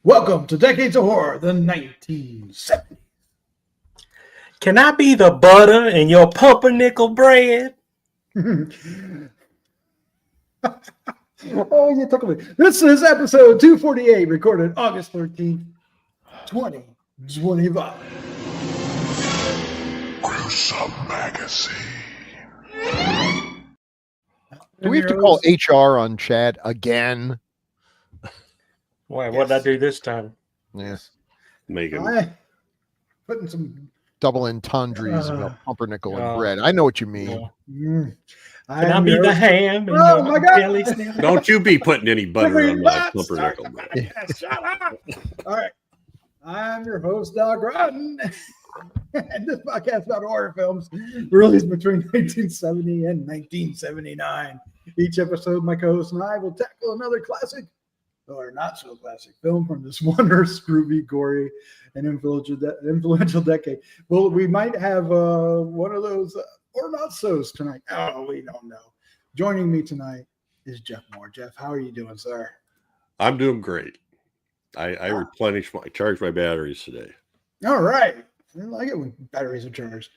Welcome to Decades of Horror, the 1970s. Can I be the butter in your pumpernickel bread? Oh, you took me. This is episode 248, recorded August 13th, 2025. Gruesome Magazine. Do we have to call HR on Chad again? Why? What did I do this time? Yes. Megan. Putting some Double entendres about pumpernickel and oh, bread. I know what you mean. Yeah. Can I be the ham in Oh, your my God. belly snap? Don't you be putting any butter on my pumpernickel. Shut up. All right. I'm your host, Doc Rodden. And this podcast is about horror films released between 1970 and 1979. Each episode, my co-host and I will tackle another classic or not so classic film from this wondrous, groovy, gory, and influential decade. Well, we might have one of those or not so's tonight. Oh, we don't know. Joining me tonight is Jeff Mohr. Jeff, how are you doing, sir? I'm doing great. I charged my batteries today. All right. I like it when batteries are charged.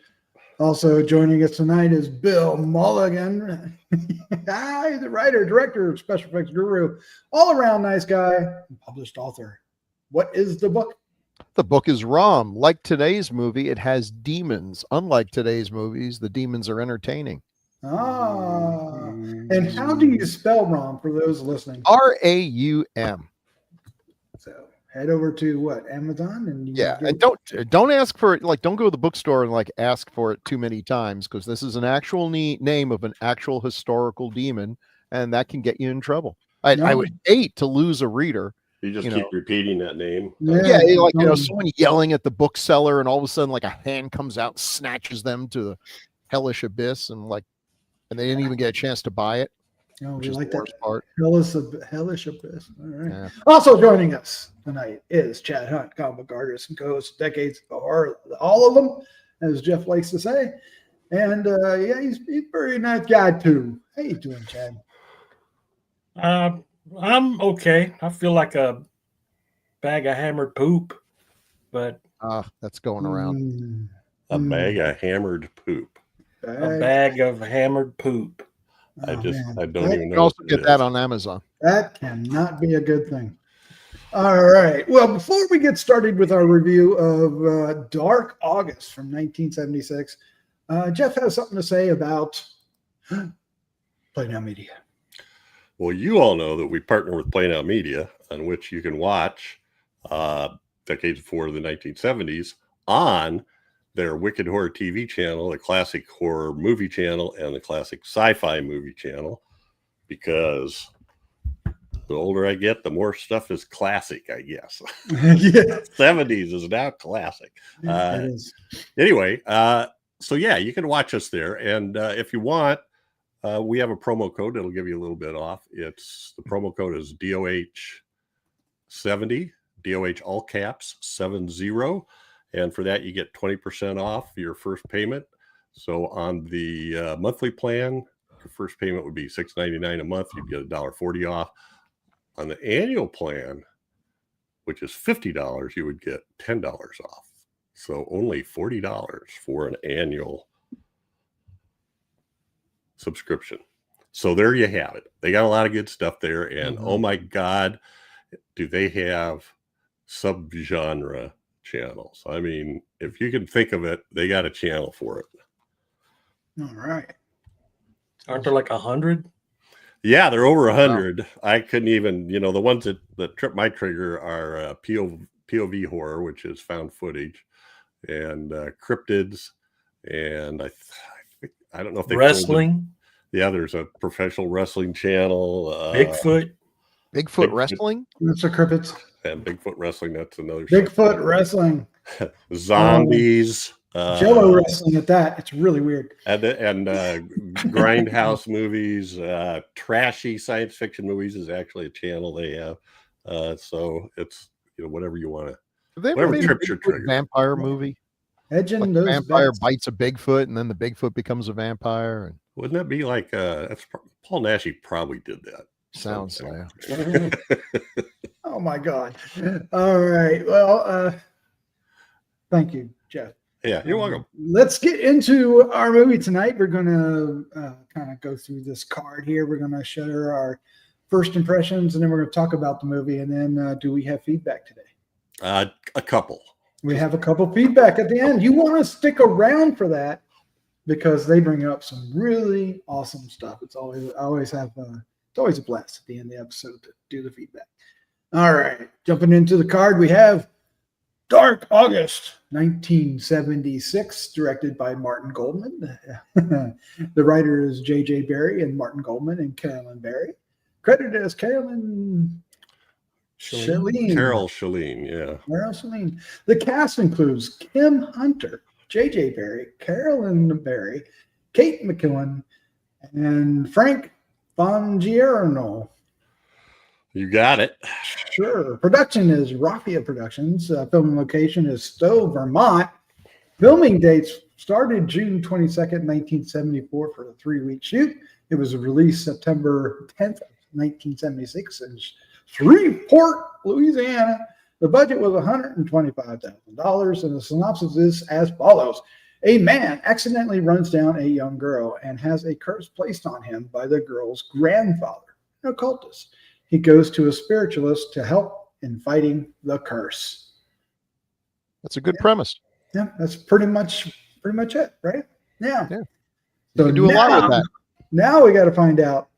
Also joining us tonight is Bill Mulligan. He's a writer, director of special effects guru, all-around nice guy, and published author. What is the book? The book is ROM. Like today's movie, it has demons. Unlike today's movies, the demons are entertaining. Ah. And how do you spell ROM for those listening? RAUM. So head over to what, Amazon? And And don't ask for it. Like, don't go to the bookstore and like ask for it too many times, because this is an actual name of an actual historical demon, and that can get you in trouble. I would hate to lose a reader. You just keep repeating that name. Someone yelling at the bookseller, and all of a sudden, like a hand comes out, snatches them to the hellish abyss, and they didn't even get a chance to buy it. Oh, which we is like the worst that part. Hellish abyss. All right. Yeah. Also joining us tonight is Chad Hunt, comic book artist and co-host of Decades of Horror, all of them, as Jeff likes to say. And he's a very nice guy too. How you doing, Chad? I'm okay. I feel like a bag of hammered poop, but that's going around. A bag of hammered poop. A bag of hammered poop. I don't even know. You can also get that on Amazon. That cannot be a good thing. All right. Well, before we get started with our review of Dark August from 1976, Jeff has something to say about Play Now Media. Well, you all know that we partner with Play Now Media, on which you can watch Decades Before the 1970s on their Wicked Horror TV channel, the Classic Horror Movie channel, and the Classic Sci-Fi Movie channel, because the older I get, the more stuff is classic, I guess. Yeah. 70s is now classic. Anyway, so yeah, you can watch us there. And if you want, we have a promo code that'll give you a little bit off. The promo code is DOH70, DOH all caps 70. And for that, you get 20% off your first payment. So on the monthly plan, your first payment would be $6.99 a month. You'd get $1.40 off. On the annual plan, which is $50, you would get $10 off. So only $40 for an annual subscription. So there you have it. They got a lot of good stuff there. And oh my God, do they have subgenre channels. I mean, if you can think of it, they got a channel for it. All right. Aren't there like 100? Yeah, they're over 100. Wow. I couldn't even, the ones that trip my trigger are POV horror, which is found footage, and cryptids, and I don't know if they wrestling. Yeah, there's a professional wrestling channel. Bigfoot wrestling. That's a cryptids. And Bigfoot wrestling. That's another. Bigfoot wrestling. Zombies. Jello wrestling at that. It's really weird. And grindhouse movies, trashy science fiction movies is actually a channel they have. So it's whatever you want to. Whatever trips your trigger. Vampire movie. Edging those vampire bites a Bigfoot, and then the Bigfoot becomes a vampire. And wouldn't that be like Paul Naschy probably did that? Sounds like. Oh my God. All right. Well, thank you, Jeff. Yeah, you're welcome. Let's get into our movie tonight. We're going to kind of go through this card here. We're going to share our first impressions, and then we're going to talk about the movie. And then do we have feedback today? A couple. We have a couple feedback at the end. You want to stick around for that because they bring up some really awesome stuff. It's always a blast at the end of the episode to do the feedback. All right, jumping into the card, we have Dark August, 1976, directed by Martin Goldman. The writer is J.J. Barrie and Martin Goldman and Carolyn Barrie. Credited as Carolyn Shalene. Carol Shalene, yeah. Carol Shalene. The cast includes Kim Hunter, J.J. Barrie, Carolyn Barrie, Kate McKinnon, and Frank Bongierno. You got it. Sure. Production is Raffia Productions. Filming location is Stowe, Vermont. Filming dates started June 22nd, 1974 for a 3-week shoot. It was released September 10th, 1976 in Shreveport, Louisiana. The budget was $125,000, and the synopsis is as follows. A man accidentally runs down a young girl and has a curse placed on him by the girl's grandfather, an occultist. He goes to a spiritualist to help in fighting the curse. That's a good premise. Yeah, that's pretty much it, right? Yeah. You So can do a lot with that. Now we got to find out,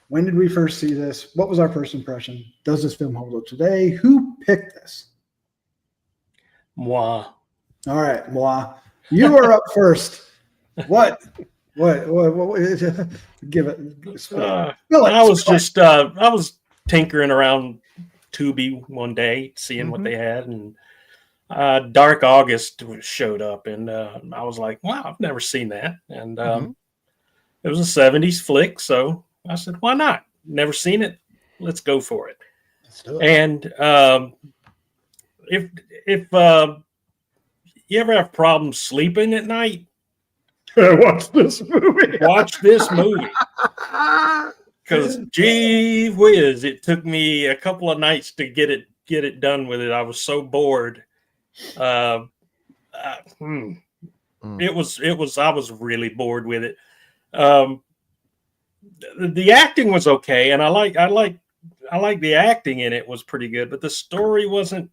when did we first see this? What was our first impression? Does this film hold up today? Who picked this? Moi. All right, moi. You are up first. What? Give it. I was tinkering around Tubi one day, seeing what they had, and Dark August showed up, and I was like, wow, I've never seen that. And it was a 70s flick, so I said, why not? Never seen it. Let's go for it. Let's do it. And if you ever have problems sleeping at night, Watch this movie. watch this movie. Because gee whiz, it took me a couple of nights to get it done with it. I was so bored. I was really bored with it. The acting was okay, and I like the acting in it was pretty good, but the story wasn't.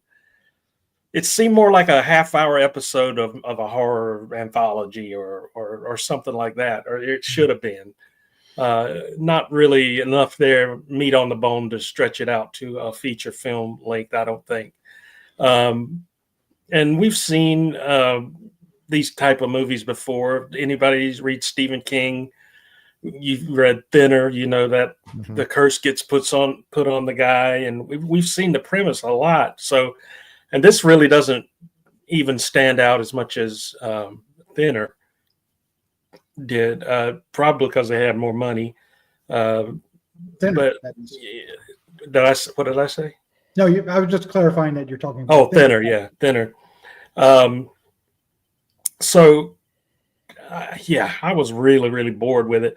It seemed more like a half-hour episode of a horror anthology or something like that, or it should have been. Not really enough there, meat on the bone to stretch it out to a feature film length, I don't think. And we've seen these type of movies before. Anybody who's read Stephen King, you've read Thinner, you know that the curse gets put on the guy, and we've seen the premise a lot. So, and this really doesn't even stand out as much as Thinner did, probably because they had more money. Thinner, but what did I say? No, I was just clarifying that you're talking about Thinner. Yeah, Thinner. So I was really, really bored with it.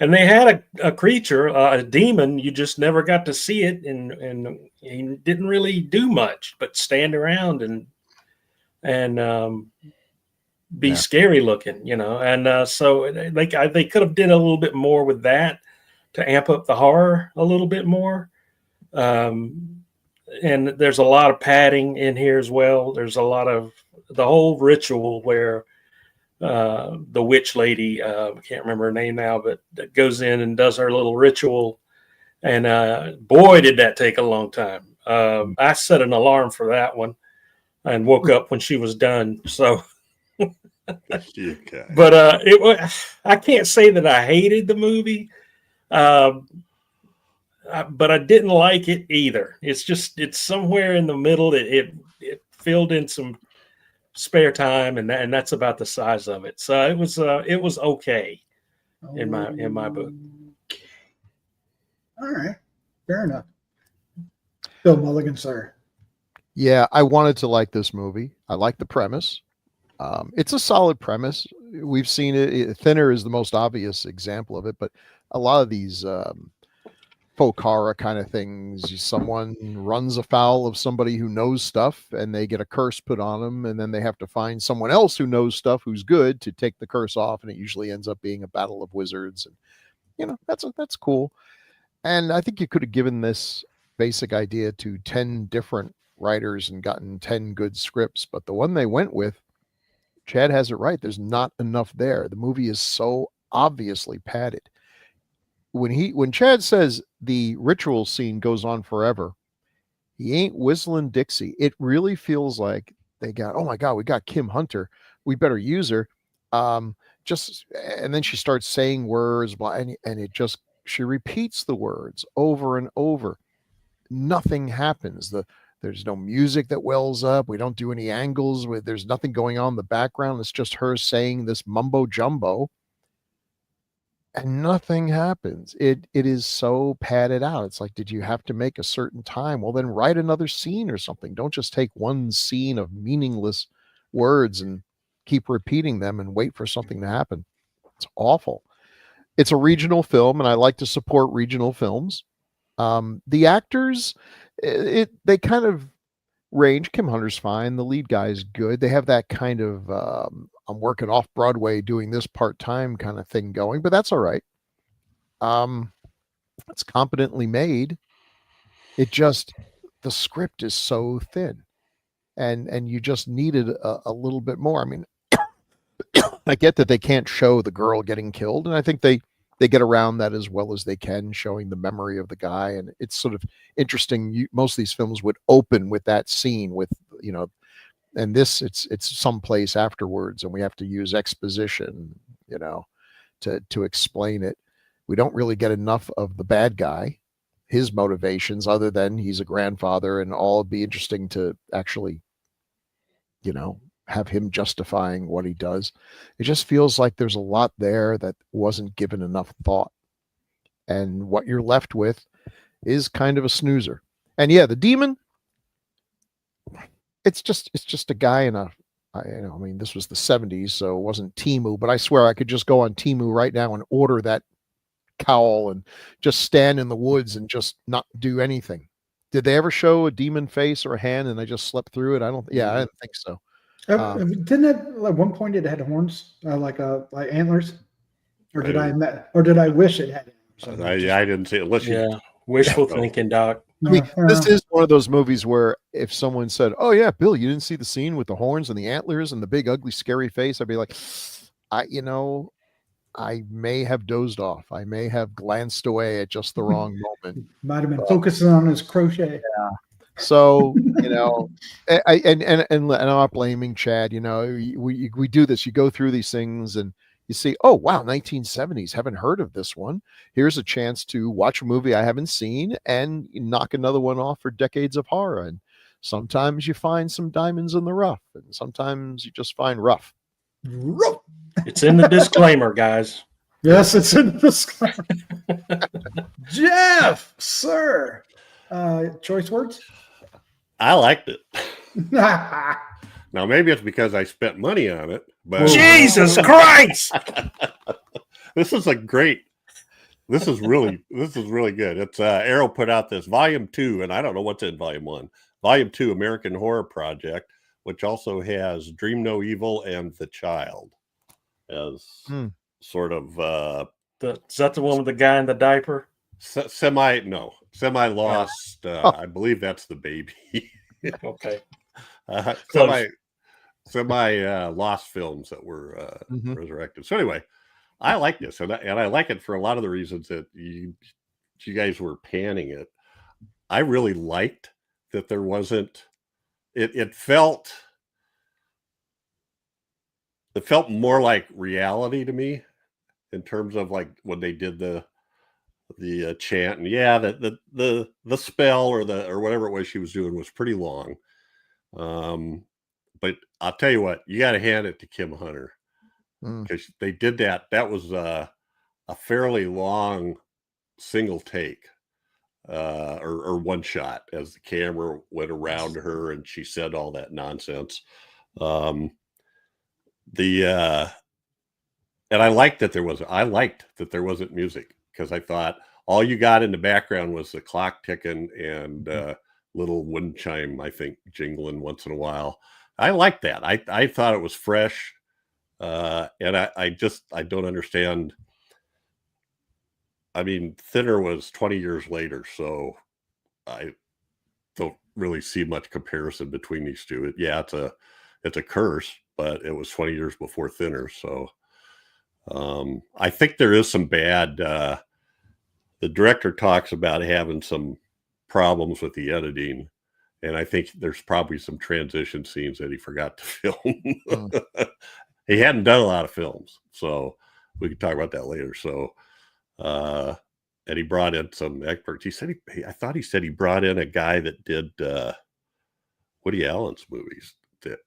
And they had a creature, a demon. You just never got to see it, and he didn't really do much but stand around and be scary looking, you know. And so they could have did a little bit more with that to amp up the horror a little bit more. And there's a lot of padding in here as well. There's a lot of the whole ritual where the witch lady, I can't remember her name now, but that goes in and does her little ritual. And boy, did that take a long time. I set an alarm for that one and woke up when she was done. So, Okay. but I can't say that I hated the movie, but I didn't like it either. It's somewhere in the middle. It filled in some spare time, and that's about the size of it. So it was okay in my book. All right, fair enough. Bill Mulligan, sir. Yeah, I wanted to like this movie. I like the premise. It's a solid premise. We've seen it. Thinner is the most obvious example of it, but a lot of these faux horror kind of things. Someone runs afoul of somebody who knows stuff and they get a curse put on them, and then they have to find someone else who knows stuff who's good to take the curse off, and it usually ends up being a battle of wizards. And that's cool. And I think you could have given this basic idea to 10 different writers and gotten 10 good scripts, but the one they went with, Chad has it right. There's not enough there. The movie is so obviously padded. When Chad says the ritual scene goes on forever, he ain't whistling Dixie. It really feels like they got, oh my God, we got Kim Hunter. We better use her. And then she starts saying words, and she repeats the words over and over. Nothing happens. There's no music that wells up. We don't do any angles. There's nothing going on in the background. It's just her saying this mumbo jumbo, and nothing happens. It is so padded out. It's like, did you have to make a certain time? Well, then write another scene or something. Don't just take one scene of meaningless words and keep repeating them and wait for something to happen. It's awful. It's a regional film, and I like to support regional films. The actors, they kind of range. Kim Hunter's fine. The lead guy is good. They have that kind of I'm working off Broadway doing this part-time kind of thing going, but that's all right. It's competently made. The script is so thin, and you just needed a little bit more. I mean, I get that they can't show the girl getting killed, and I think they get around that as well as they can, showing the memory of the guy. And it's sort of interesting. Most of these films would open with that scene with, and this, it's someplace afterwards, and we have to use exposition, to explain it. We don't really get enough of the bad guy, his motivations, other than he's a grandfather, and all. It'd be interesting to actually, have him justifying what he does. It just feels like there's a lot there that wasn't given enough thought. And what you're left with is kind of a snoozer. And yeah, the demon, it's just a guy in this was the 70s, so it wasn't Temu, but I swear I could just go on Temu right now and order that cowl and just stand in the woods and just not do anything. Did they ever show a demon face or a hand and I just slept through it? I didn't think so. Didn't it at one point it had horns, like antlers, or did I wish it had antlers? I didn't see it. Wishful thinking, Doc. I mean, this is one of those movies where if someone said, "Oh yeah, Bill, you didn't see the scene with the horns and the antlers and the big ugly scary face," I'd be like, I may have dozed off. I may have glanced away at just the wrong moment. Might have been focusing on his crochet. Yeah. So, I'm not blaming Chad. We do this. You go through these things and you see, oh wow, 1970s. Haven't heard of this one. Here's a chance to watch a movie I haven't seen and knock another one off for decades of horror. And sometimes you find some diamonds in the rough, and sometimes you just find rough. It's in the disclaimer, guys. Yes, it's in the disclaimer. Jeff, sir, choice words. I liked it. Now maybe it's because I spent money on it, but Jesus Christ! This is really good. It's Arrow put out this volume 2, and I don't know what's in volume 1. Volume 2, American Horror Project, which also has Dream No Evil and The Child as sort of is that the one with the guy in the diaper? Semi lost. I believe that's the baby. Okay. Semi lost films that were resurrected. So anyway, I like this, and I like it for a lot of the reasons that you guys were panning it. I really liked that there wasn't. It felt more like reality to me in terms of like when they did the chant, and the spell or whatever it was she was doing was pretty long. But I'll tell you what, you got to hand it to Kim Hunter because they did that. That was a fairly long single take or one shot as the camera went around her and she said all that nonsense. And I liked that there wasn't music, because I thought all you got in the background was the clock ticking and little wind chime, I think, jingling once in a while. I liked that. I thought it was fresh. And I don't understand. I mean, Thinner was 20 years later, so I don't really see much comparison between these two. Yeah, it's a curse, but it was 20 years before Thinner. So I think there is some bad. The director talks about having some problems with the editing, and I think there's probably some transition scenes that he forgot to film. He hadn't done a lot of films, so we could talk about that later. So, and he brought in some experts. He said I thought he said he brought in a guy that did Woody Allen's movies to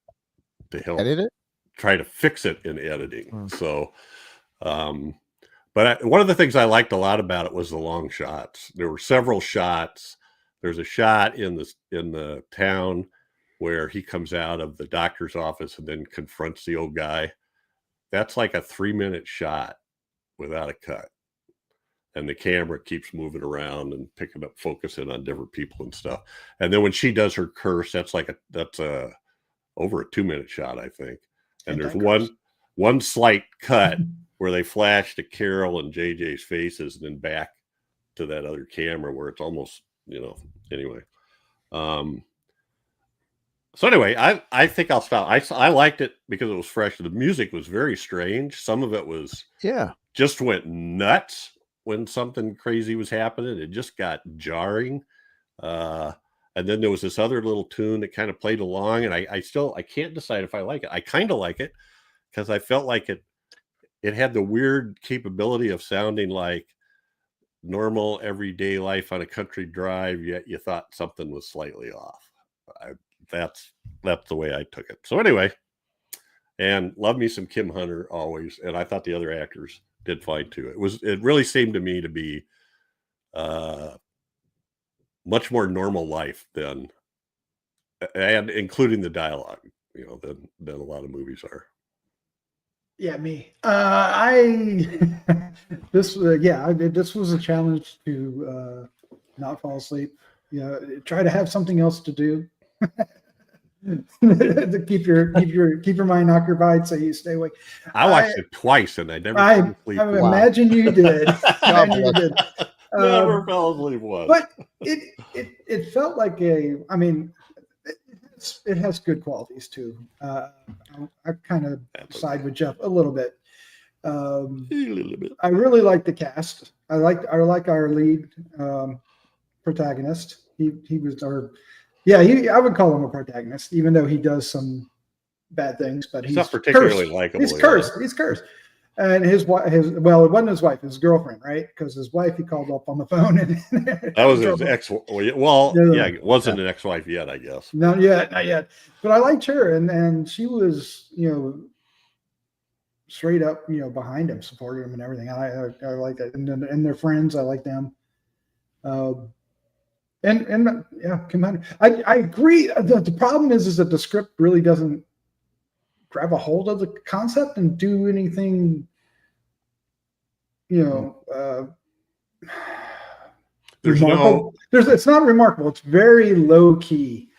help Edit it? try to fix it in editing. So, but one of the things I liked a lot about it was the long shots. There were several shots. There's a shot in the town where he comes out of the doctor's office and then confronts the old guy. That's like a 3-minute shot without a cut. And the camera keeps moving around and picking up, focusing on different people and stuff. And then when she does her curse, that's over a 2-minute shot, I think. And there's one slight cut where they flash to Carol and JJ's faces and then back to that other camera where it's almost, anyway. So anyway, I think I'll stop. I liked it because it was fresh. The music was very strange. Some of it was just went nuts when something crazy was happening. It just got jarring. And then there was this other little tune that kind of played along, and I can't decide if I like it. I kind of like it because I felt like it had the weird capability of sounding like normal everyday life on a country drive, yet you thought something was slightly off. That's the way I took it. So anyway, and love me some Kim Hunter always, and I thought the other actors did fine too. It really seemed to me to be much more normal life than, and including the dialogue, than a lot of movies are. Yeah, me. This was a challenge to not fall asleep. Try to have something else to do to keep your mind occupied, so you stay awake. I watched it twice, and I never fell asleep. I imagine you did. Never fell asleep once. But it felt like it has good qualities too. I kind of side with Jeff a little bit. I really like the cast. I like our lead protagonist. He was I would call him a protagonist, even though he does some bad things. But he's not particularly likable. He's cursed. He's cursed. And his wife, it wasn't his wife, his girlfriend, right? Because his wife, he called up on the phone. And that was his ex. Well, it wasn't an ex-wife yet, I guess. Not yet. But I liked her, and she was, straight up, behind him, supporting him and everything. I like that. And their friends, I like them. And Kim Hunter. I agree. The problem is that the script really doesn't grab a hold of the concept and do anything, it's not remarkable. It's very low key.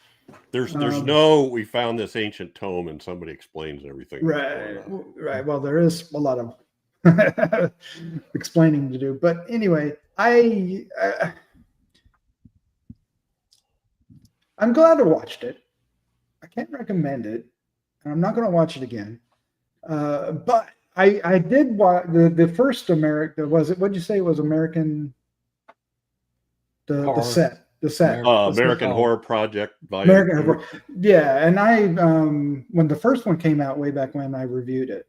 There's we found this ancient tome and somebody explains everything. Right. Well, there is a lot of explaining to do, but anyway, I'm glad I watched it. I can't recommend it. I'm not going to watch it again. But I did watch the first American. Was it? What'd you say it was? American. The set. American Horror Project. American Horror. Yeah, and I when the first one came out way back when, I reviewed it.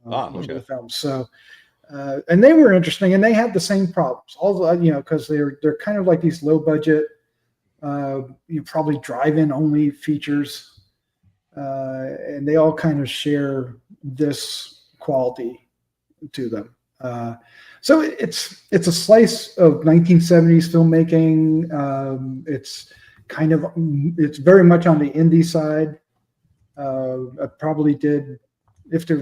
The film. So, and they were interesting, and they had the same problems. Also, because they're kind of like these low budget, probably drive-in only features. And they all kind of share this quality to them. So it's a slice of 1970s filmmaking. It's very much on the indie side. It probably did,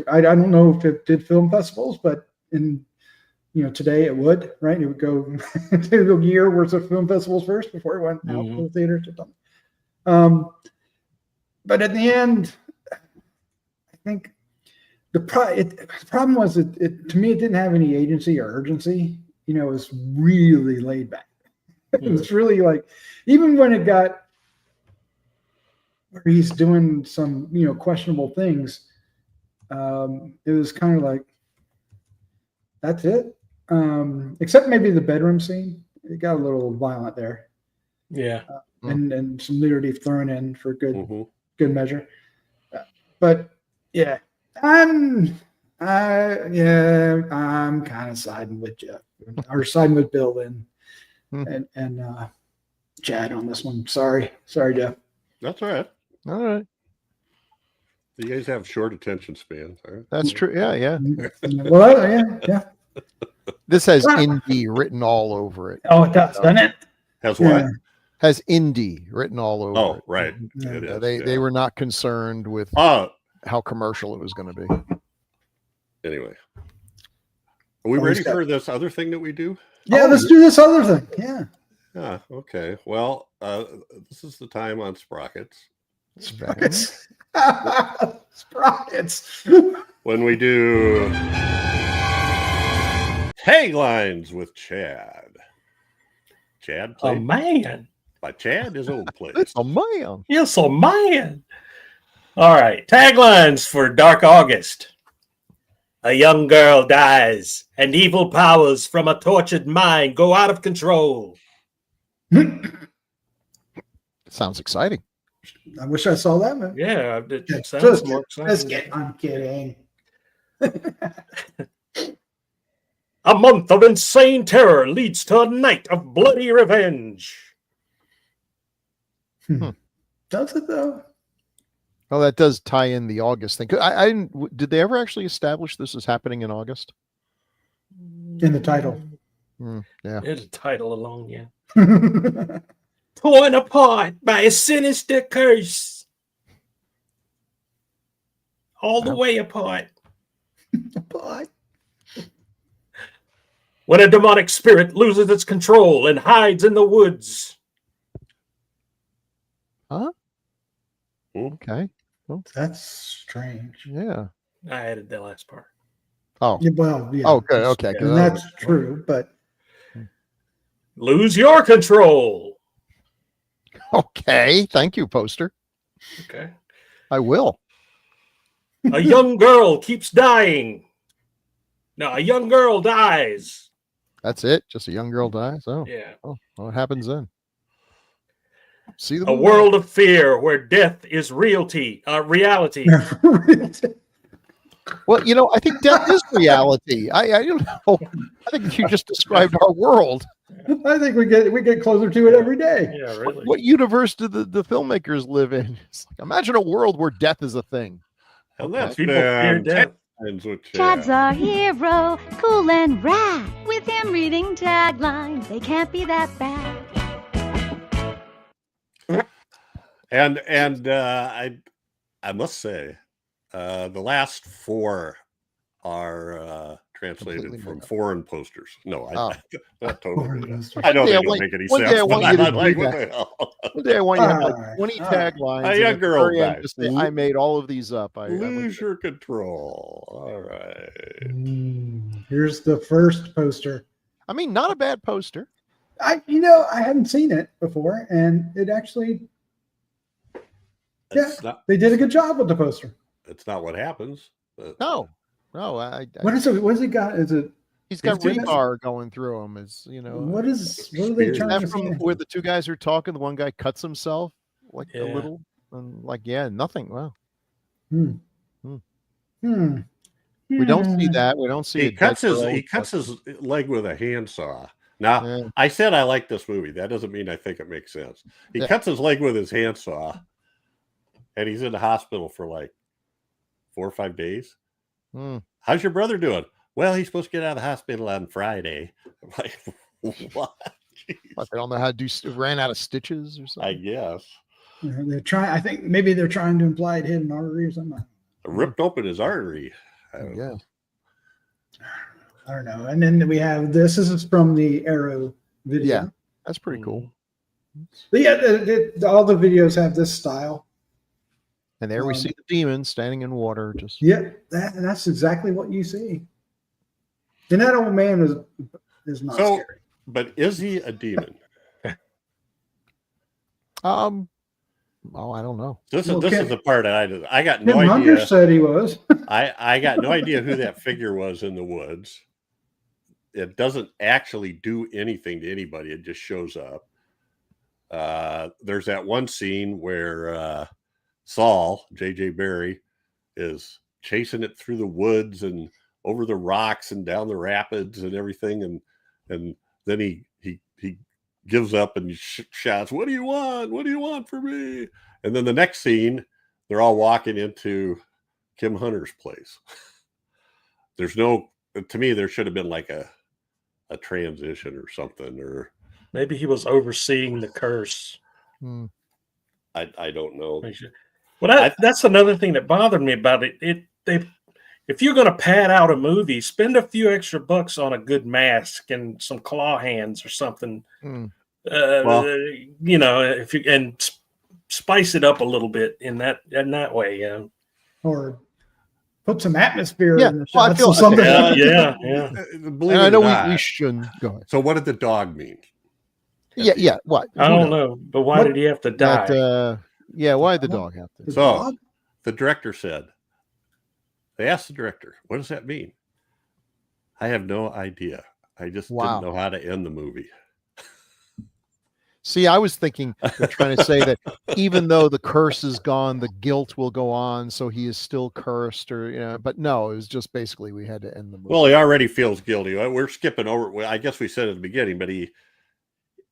I don't know if it did film festivals, but in today it would, right? It would go to a year worth of film festivals first before it went out Mhm. to the theaters or something. But at the end, I think the problem was it to me, it didn't have any agency or urgency. It was really laid back. It was really like, even when it got where he's doing some, questionable things, it was kind of like, that's it. Except maybe the bedroom scene. It got a little violent there. Yeah. And some nudity thrown in for good measure. But yeah, I'm kind of siding with Jeff, or siding with Bill and Chad on this one. Sorry, Jeff. That's all right. All right. You guys have short attention spans. All right? That's true. Yeah. Well, yeah. This has indie written all over it. Oh, it does, doesn't it? Has what? Yeah. Has indie written all over Oh, it. right. Yeah. It is, They were not concerned with Oh, how commercial it was going to be. anyway. Are we ready for this other thing that we do? Yeah, let's do this other thing. Yeah. Yeah, okay. Well, this is the time on Sprockets. Sprockets. Sprockets. When we do taglines with Chad. Chad Oh, played man. by Chad, his old place. It's a man. Yes, oh, man. All right. Taglines for Dark August. A young girl dies, and evil powers from a tortured mind go out of control. Sounds exciting. I wish I saw that movie. Yeah, it sounds more exciting. I'm kidding. A month of insane terror leads to a night of bloody revenge. Does it though? Well, that does tie in the August thing. I didn't. Did they ever actually establish this is happening in August? In the title. Yeah. There's a title alone, yeah. Torn apart by a sinister curse. All the way apart. But When a demonic spirit loses its control and hides in the woods. Huh? Okay. that's strange. Yeah. I added the last part. Oh. Yeah, well, yeah. Oh, good. Okay. And that's true, but Lose your control. Okay. Thank you, poster. Okay. I will. A young girl keeps dying. No, a young girl dies. That's it. Just a young girl dies. Oh. Yeah. Oh. What happens then? See the A movie. world of fear where death is reality. Well, I think death is reality. I don't know. I think you just described our world. I think we get closer to it every day. Yeah, really. What universe do the filmmakers live in? It's like, imagine a world where death is a thing. And that's People fear been death. Taglines with Chad's Chad. our hero, cool and rad. With him reading taglines, they can't be that bad. And I must say, the last four are translated Completely from made up. foreign posters. No, Oh. that totally. Foreign made up. posters. I know One day they I don't want- make any one day sense. I want but you to I'm like, do what that. the hell? One day I want you to have like Alright, 20 alright. taglines. A and young at the girl very end dies. just say, I made all of these up. I Lose your control. All right. Here's the first poster. mean, not a bad poster. I hadn't seen it before, and it actually, It's not. they did a good job with the poster. It's not what happens. But, No. What is it? What has he got? Is it? He's got It's just- rebar going through him. Is What are they Spears. trying that to from say? where the two guys are talking? The one guy cuts himself like a Yeah. little, and nothing. Wow. We We don't see that. We don't see he a dead cuts his girl, he cuts his leg with a handsaw. Now, Yeah. I said I like this movie. That doesn't mean I think it makes sense. He Yeah. cuts his leg with his handsaw, and he's in the hospital for like 4 or 5 days. Hmm. How's your brother doing? Well, he's supposed to get out of the hospital on Friday. I'm like, what? Jeez. What, they don't know how to do. Ran out of stitches or I something. guess. They're trying. I think maybe they're trying to imply it hit an artery or something. Ripped open his artery. I don't know. Yeah. I don't know. And then we have this. This is from the Arrow video. Yeah. That's pretty cool. But yeah, all the videos have this style. And there we see the demon standing in water. Just yeah, that's exactly what you see. And that old man is not scary. But is he a demon? oh, I don't know. This is the part that I got no Tim idea. Hunter said he was. I got no idea who that figure was in the woods. It doesn't actually do anything to anybody. It just shows up. There's that one scene where Saul, J.J. Barry, is chasing it through the woods and over the rocks and down the rapids and everything. And then he gives up and shouts, "What do you want? What do you want from me?" And then the next scene, they're all walking into Kim Hunter's place. To me, there should have been like a transition or something, or maybe he was overseeing the curse. I don't know. Well, that's another thing that bothered me about it. If you're going to pad out a movie, spend a few extra bucks on a good mask and some claw hands or something. If you spice it up a little bit in that way, or put some atmosphere Yeah, in the well, I shots feel or something. yeah. And I know we shouldn't go ahead. So what did the dog mean? Yeah. What? I don't know, but why did he have to die? Why did the dog have to? So the director said, they asked the director, "What does that mean?" I have no idea. I just didn't know how to end the movie. See, I was thinking they're trying to say that even though the curse is gone, the guilt will go on, so he is still cursed, but no, it was just basically we had to end the movie. Well, he already feels guilty. We're skipping over. I guess we said at the beginning, but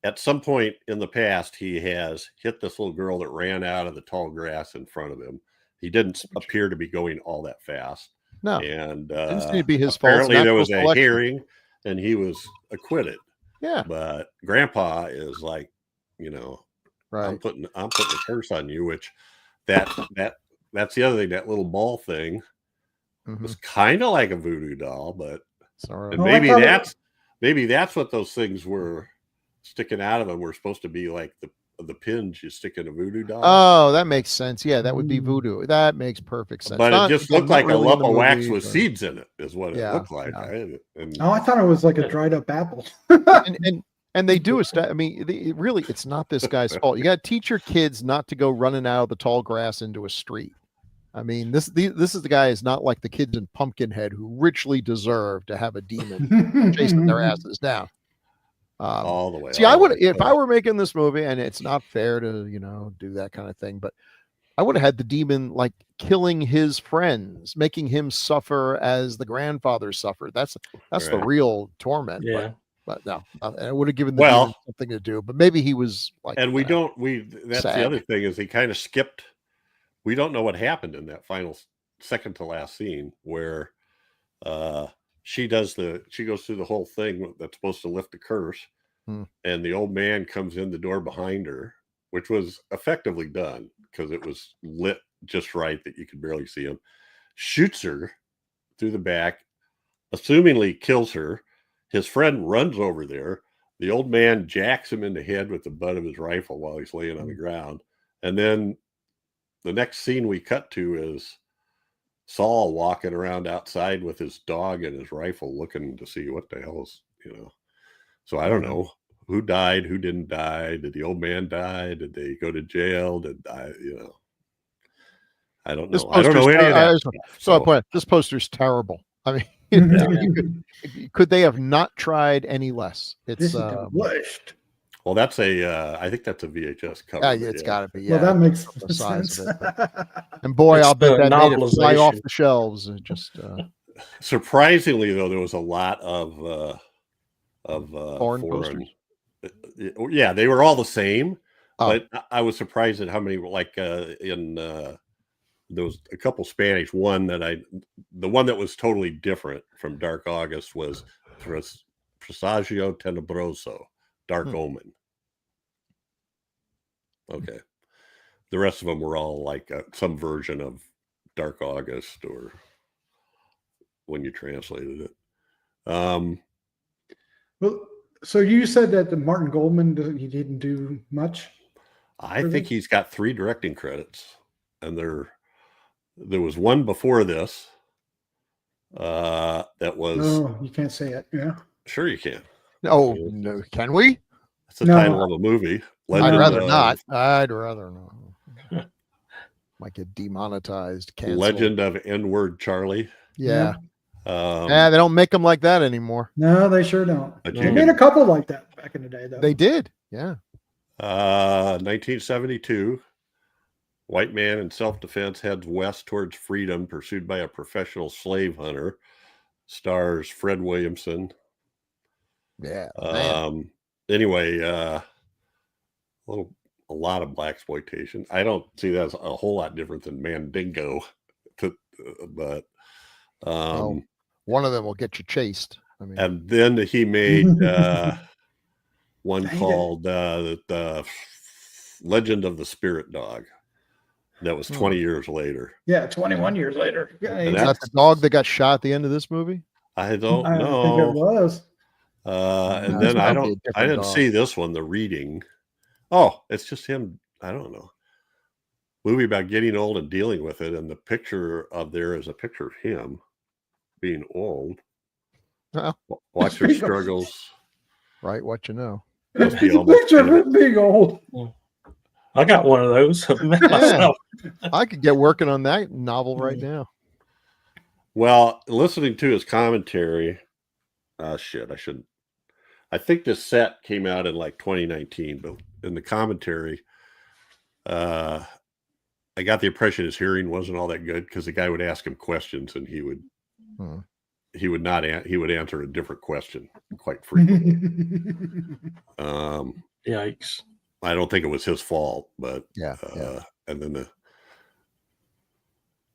at some point in the past, he has hit this little girl that ran out of the tall grass in front of him. He didn't appear to be going all that fast. No, and didn't seem to be his fault. Apparently, there was a hearing, and he was acquitted. Yeah, but Grandpa is like, right. I'm putting a curse on you. Which that's the other thing. That little ball thing was kind of like a voodoo doll, but maybe that's what those things were sticking out of them. Were supposed to be like the pins you stick in a voodoo doll. Oh, that makes sense. Yeah, that would be voodoo. That makes perfect sense. But it just looked like a lump of wax with seeds in it, is what it looked like. Yeah. Right? I thought it was like a dried up apple. and they do it's not this guy's fault. You got to teach your kids not to go running out of the tall grass into a street. I mean, this is the guy is not like the kids in Pumpkinhead who richly deserve to have a demon chasing their asses down. All the way. See, I would, if I were making this movie, and it's not fair to, do that kind of thing, but I would have had the demon like killing his friends, making him suffer as the grandfather suffered. That's the real torment. Yeah. But no, I would have given the demon something to do, but maybe he was like, and that's sad. The other thing is he kind of skipped. We don't know what happened in that final second to last scene where, she goes through the whole thing that's supposed to lift the curse, and the old man comes in the door behind her, which was effectively done because it was lit just right that you could barely see him, shoots her through the back, assumingly kills her. His friend runs over there. The old man jacks him in the head with the butt of his rifle while he's laying on the ground. And then the next scene we cut to is Saul walking around outside with his dog and his rifle looking to see what the hell is, So I don't know who died, who didn't die. Did the old man die? Did they go to jail? I don't know. I don't know any of that. This poster's terrible. I mean, could they have not tried any less? It's published. Well, that's I think that's a VHS cover. It's got to be. Yeah, well, that makes the size sense. of it. And boy, I'll bet that made it fly off the shelves. And just surprisingly, though, there was a lot of foreign posters. Yeah, they were all the same, but I was surprised at how many were like there was a couple Spanish. The one that was totally different from Dark August was Presagio Tenebroso. Dark Omen. Okay. The rest of them were all like some version of Dark August or when you translated it. Um, Well, so you said that the Martin Goldman, he didn't do much. I think he's got 3 directing credits, and there was one before this. That was. No, you can't say it. Yeah. Sure, you can. Oh, no. Can we? That's the No. title of a movie. I'd rather of- not. I'd rather not. Might get demonetized. Canceled. Legend of N-Word Charlie. Yeah. Um, Yeah, they don't make them like that anymore. No, they sure don't. but They you made can- a couple like that back in the day, though. They did. Yeah. 1972. White man in self-defense heads west towards freedom, pursued by a professional slave hunter. Stars Fred Williamson. Yeah. Man. Anyway, a lot of blaxploitation. I don't see that as a whole lot different than Mandingo, but One of them will get you chased. I mean, and then he made one Dang it. called the Legend of the Spirit Dog. That was 20 years later. Yeah, 21 years later. Yeah, And is that the dog that got shot at the end of this movie? I don't I think it know. was. And No, then it's I probably a didn't different dog. see this one, The Reading. Oh, it's just him. I don't know. Movie about getting old and dealing with it. And the picture of there is a picture of him being old. Oh. Watch your struggles. Right. What you know. Must be It's a almost picture of 10. him being old. I got one of those myself. I could get working on that novel right now. Well, listening to his commentary, I shouldn't. I think this set came out in like 2019, but in the commentary, I got the impression his hearing wasn't all that good because the guy would ask him questions and he would answer a different question quite frequently. Yikes. I don't think it was his fault, but Yeah. and then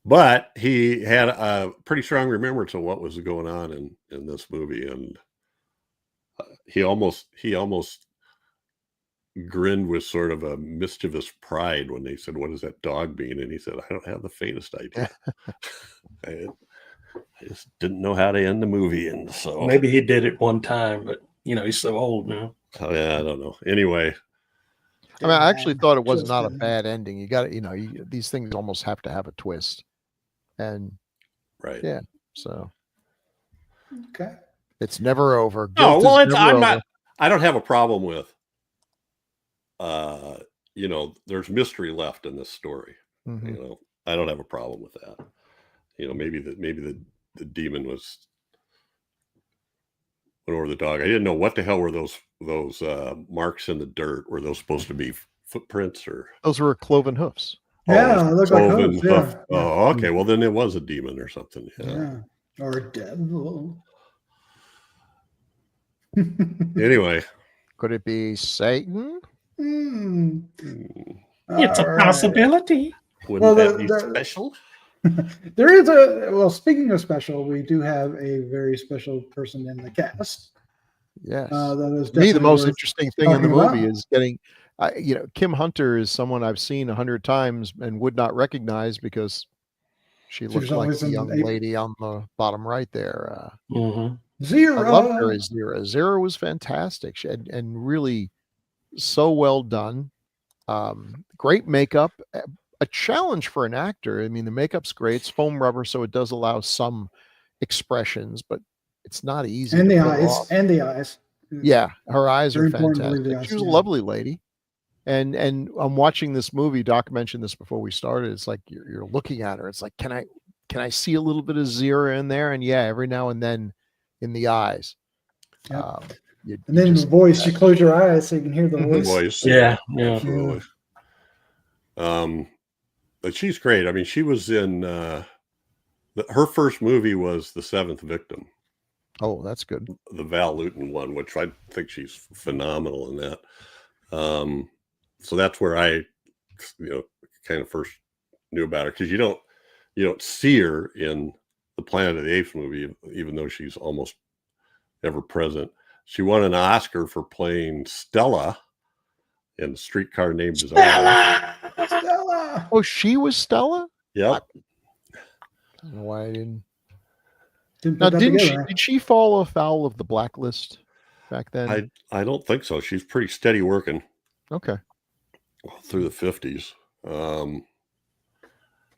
but he had a pretty strong remembrance of what was going on in this movie, and he almost grinned with sort of a mischievous pride when they said, "What does that dog mean?" And he said, "I don't have the faintest idea. I just didn't know how to end the movie." And so Maybe he did it one time, but he's so old now. oh, yeah, I don't know. Anyway, I mean, I actually thought it was Just not a didn't. bad ending. You got to, these things almost have to have a twist. And right. yeah, so Okay. it's never over. Oh, Guilt well, is never I'm over. not. I don't have a problem with. There's mystery left in this story. Mhm. I don't have a problem with that. Maybe the demon went over the dog. I didn't know what the hell were those marks in the dirt. Were those supposed to be footprints or? Those were cloven hoofs. Yeah, it looked like cloven hooves, yeah. hoof. Oh, okay. Well, then it was a demon or something. Yeah. Or a devil. Anyway, Could it be Satan? Hmm. It's a All right. possibility. wouldn't Well, that be the- special? There is speaking of special, we do have a very special person in the cast. Yes. That is To me, the definitely most worth interesting thing in the talking movie about. is getting, Kim Hunter is someone I've seen 100 times and would not recognize because she was looked like always the in young April. lady on the bottom right there. Mm-hmm. Zero. I loved her as Zira. Zira was fantastic and really so well done. Great makeup. A challenge for an actor. I mean, the makeup's great. It's foam rubber, so it does allow some expressions, but it's not easy. And to the pull eyes. off. And the eyes. Yeah, her eyes Very are important to leave the fantastic. eyes, She was a yeah. lovely lady. And I'm watching this movie. Doc mentioned this before we started. It's like you're looking at her. It's like, can I see a little bit of Zira in there? And yeah, every now and then in the eyes. Yep. You And then just- the voice, you close your eyes so you can hear the voice. Voice. Yeah. Absolutely. But she's great. I mean, she was in her first movie was The Seventh Victim, Oh, that's good. the Val Lewton one, which I think she's phenomenal in that. So that's where I, kind of first knew about her, because you don't see her in the Planet of the Apes movie, even though she's almost ever present. She won an Oscar for playing Stella in Streetcar Named Desire. Stella. Oh, she was Stella? Yep. I don't know why I didn't. Didn't Now, put that did together. she fall afoul of the blacklist back then? I don't think so. She's pretty steady working Okay. through the 50s.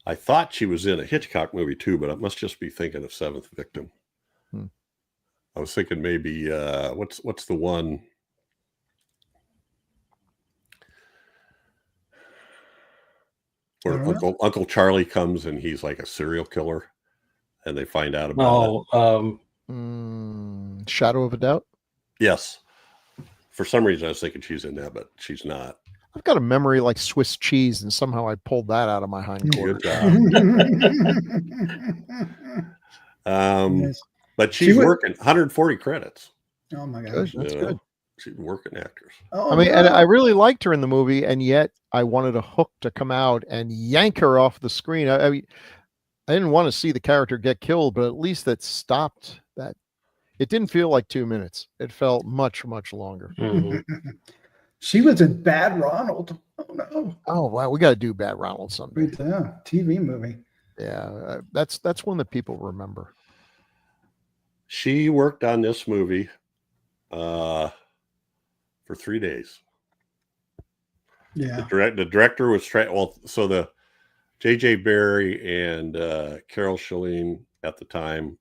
I thought she was in a Hitchcock movie too, but I must just be thinking of Seventh Victim. I was thinking maybe what's the one? Where Uncle Charlie comes and he's like a serial killer, and they find out about it. Shadow of a Doubt. Yes. For some reason, I was thinking she's in that, but she's not. I've got a memory like Swiss cheese, and somehow I pulled that out of my hindquarters. Good job. Yes. But she's working 140 credits. Oh my gosh, Good. That's good. She's a working actress. Oh, I mean, and I really liked her in the movie, and yet I wanted a hook to come out and yank her off the screen. I mean, I didn't want to see the character get killed, but at least that stopped that. It didn't feel like 2 minutes. It felt much, much longer. She was in Bad Ronald. Oh no! Oh wow, we got to do Bad Ronald someday. Great TV movie. Yeah, that's one that people remember. She worked on this movie for 3 days. Yeah. The director was so the J.J. Barry and Carol Shalene at the time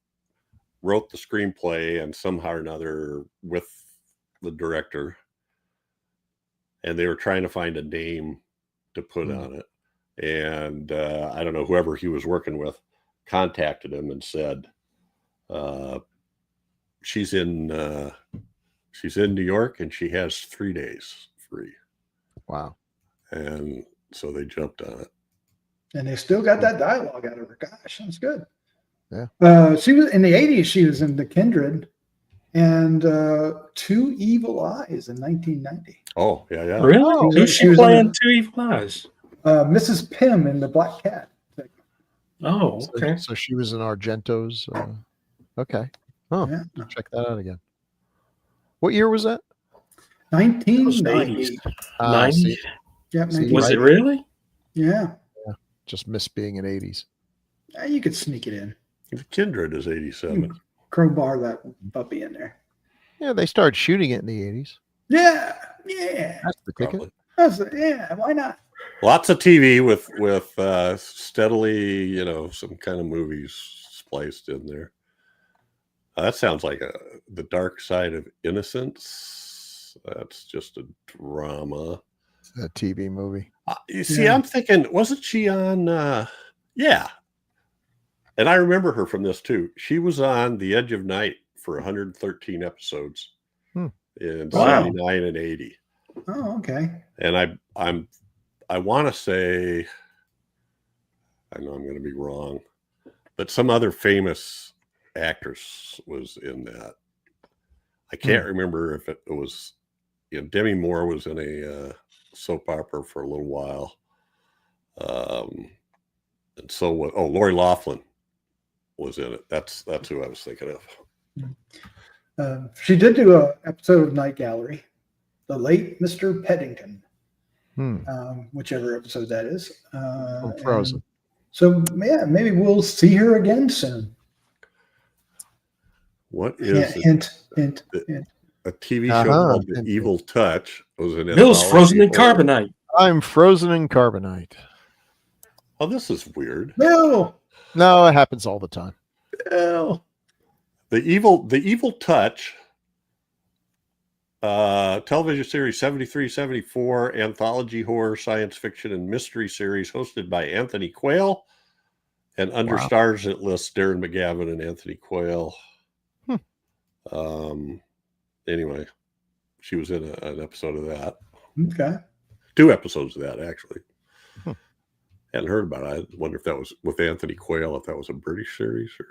wrote the screenplay, and somehow or another with the director, and they were trying to find a name to put on it. And I don't know, whoever he was working with contacted him and said, she's in New York and she has 3 days free. Wow. And so they jumped on it. And they still got that dialogue out of her. Gosh, that's good. Yeah. She was in the 80s. She was in The Kindred and Two Evil Eyes in 1990. Oh, yeah. Really? Oh, Who's she she was playing in Two Evil Eyes? Mrs. Pym in The Black Cat. Oh, okay. So she was in Argento's. Okay. Oh, Yeah. check that out again. What year was that? 1990. 90s. Yeah, Was it really? Yeah. Just missed being in 80s. You could sneak it in. The Kindred is 87. Crowbar that puppy in there. Yeah, they started shooting it in the 80s. Yeah. That's the ticket. Probably. Yeah, why not? Lots of TV with steadily, some kind of movies spliced in there. That sounds like The Dark Side of Innocence. That's just a drama. A TV movie. You see, I'm thinking, wasn't she on? Yeah. And I remember her from this too. She was on The Edge of Night for 113 episodes in 79 and 80. Oh, okay. And I want to say, I know I'm going to be wrong, but some other famous actress was in that. I can't remember if it was, Demi Moore was in a soap opera for a little while. And so Lori Loughlin was in it. That's who I was thinking of. She did do an episode of Night Gallery, The Late Mr. Peddington, whichever episode that is. Frozen. So, yeah, maybe we'll see her again soon. What is hint. a TV show called The Evil Touch? Was an Bill's frozen in carbonite. I'm frozen in carbonite. Oh, this is weird. No, it happens all the time. no. The Evil Touch television series 73-74 anthology horror, science fiction, and mystery series hosted by Anthony Quayle, and under stars it lists Darren McGavin and Anthony Quayle. Anyway, she was in an episode of that. Okay. 2 episodes of that, actually. Hadn't heard about it. I wonder if that was with Anthony Quayle, if that was a British series, or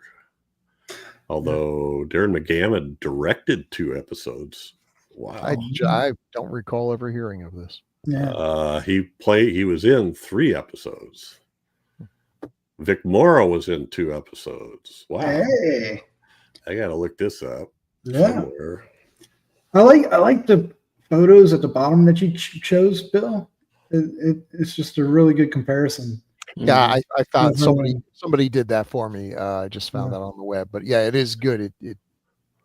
although Darren McGavin directed 2 episodes. Wow. I don't recall ever hearing of this. Yeah. He was in 3 episodes. Vic Morrow was in 2 episodes. Wow. Hey. I gotta look this up. Yeah. Somewhere. I like the photos at the bottom that you chose, Bill. It's just a really good comparison. Yeah, I found Mhm. somebody did that for me. I just found that on the web. But yeah, it is good. It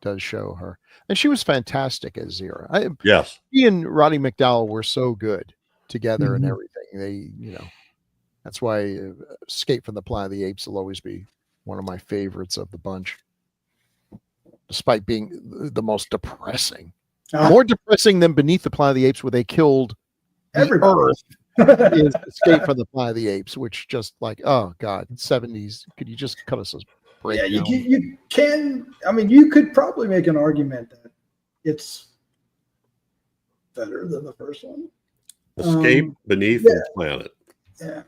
does show her, and she was fantastic as Zira. Yes. She and Roddy McDowell were so good together and Mhm. everything. That's why Escape from the Planet of the Apes will always be one of my favorites of the bunch, despite being the most depressing. More depressing than Beneath the Planet of the Apes, where they killed the Everybody. Earth, is Escape from the Planet of the Apes, which just like, oh God, 70s. Could you just cut us a break? Yeah, now? you can. I mean, you could probably make an argument that it's better than the first one. Escape Beneath yeah. the Planet. Yeah,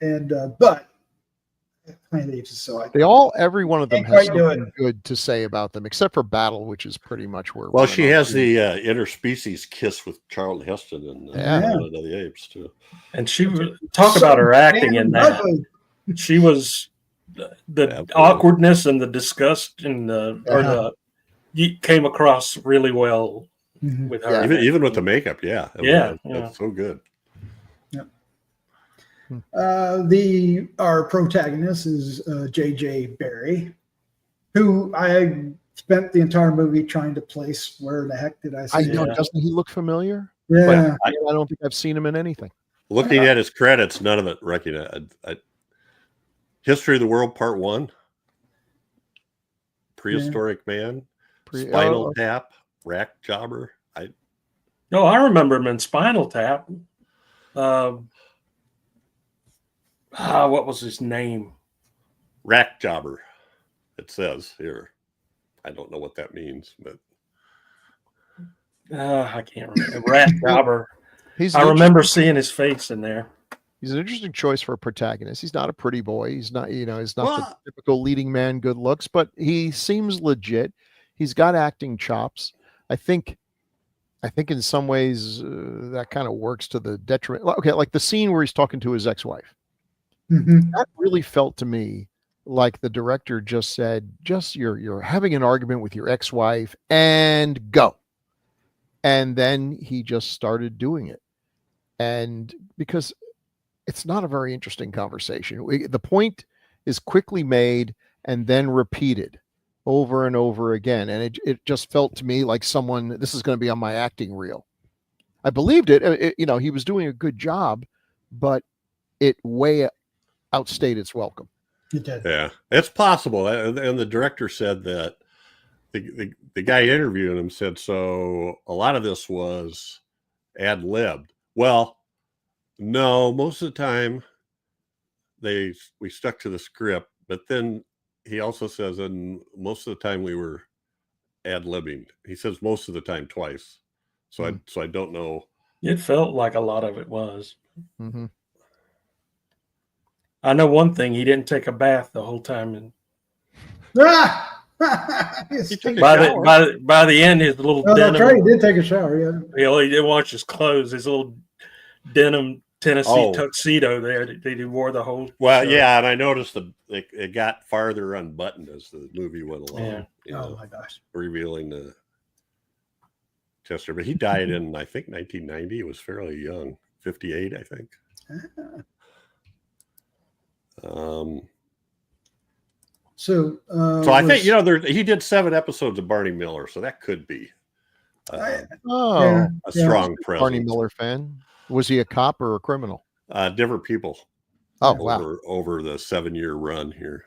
and but Planet of the Apes is so every one of them Can't has quite do something good to say about them, except for Battle, which is pretty much where. Well, she has the interspecies kiss with Charlton Heston in Planet of the Apes too. And she talk about her acting in that. ugly. She was the awkwardness and the disgust and you came across really well with her. Even with the makeup, that's so good. Our protagonist is J.J. Barry, who I spent the entire movie trying to place. Where the heck did I see? I know, doesn't he look familiar? Yeah, I don't think I've seen him in anything. Looking at his credits, none of it recognized. History of the World Part 1, Prehistoric Man, Spinal Tap, Rack Jobber. I remember him in Spinal Tap. What was his name? Rack Jobber. It says here. I don't know what that means, but I can't remember. Rack Jobber. I remember seeing his face in there. He's an interesting choice for a protagonist. He's not a pretty boy. He's not, he's not the typical leading man, good looks, but he seems legit. He's got acting chops. I think in some ways that kind of works to the detriment. Okay, like the scene where he's talking to his ex-wife. That really felt to me like the director just said, you're having an argument with your ex-wife and go. And then he just started doing it. And because it's not a very interesting conversation. The point is quickly made and then repeated over and over again. And it just felt to me like this is going to be on my acting reel. I believed it. He was doing a good job, but it way outstayed its welcome. It did. Yeah, it's possible. And the director said that the guy interviewing him said, so a lot of this was ad-libbed. Well, no, most of the time we stuck to the script, but then he also says, and most of the time we were ad-libbing. He says most of the time twice. So I don't know. It felt like a lot of it was. Mm-hmm. I know one thing: he didn't take a bath the whole time, and by the end, his little denim. That's right. He did take a shower. Yeah. He didn't wash his clothes. His little denim Tennessee tuxedo there that he wore the whole. Well, show. yeah, and I noticed it got farther unbuttoned as the movie went along. Yeah. Oh my gosh! Revealing the Chester, but he died in I think 1990. He was fairly young, 58, I think. So I think he did 7 episodes of Barney Miller, so that could be a strong presence. Barney Miller fan. Was he a cop or a criminal? Different people. Oh, wow! Over the 7-year run here.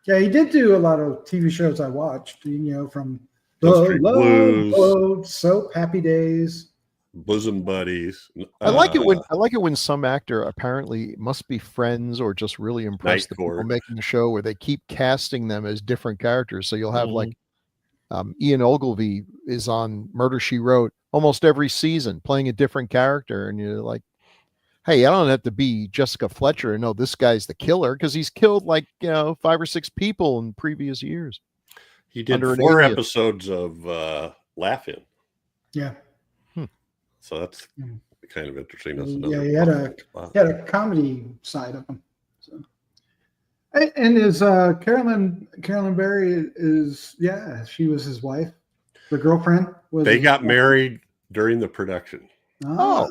Yeah, he did do a lot of TV shows I watched. From Street Blues, Soap, Happy Days, Bosom Buddies. I like it when some actor apparently must be friends or just really impressed the people making the show, where they keep casting them as different characters. So you'll have Ian Ogilvy is on Murder, She Wrote almost every season, playing a different character, and you're like, hey, I don't have to be Jessica Fletcher and know this guy's the killer, because he's killed 5 or 6 people in previous years. He did 4 episodes of Laugh-In. Yeah. So that's kind of interesting. That's he had a comedy side of him. So. And is Carolyn Berry she was his wife, the girlfriend. They got married during the production. Oh,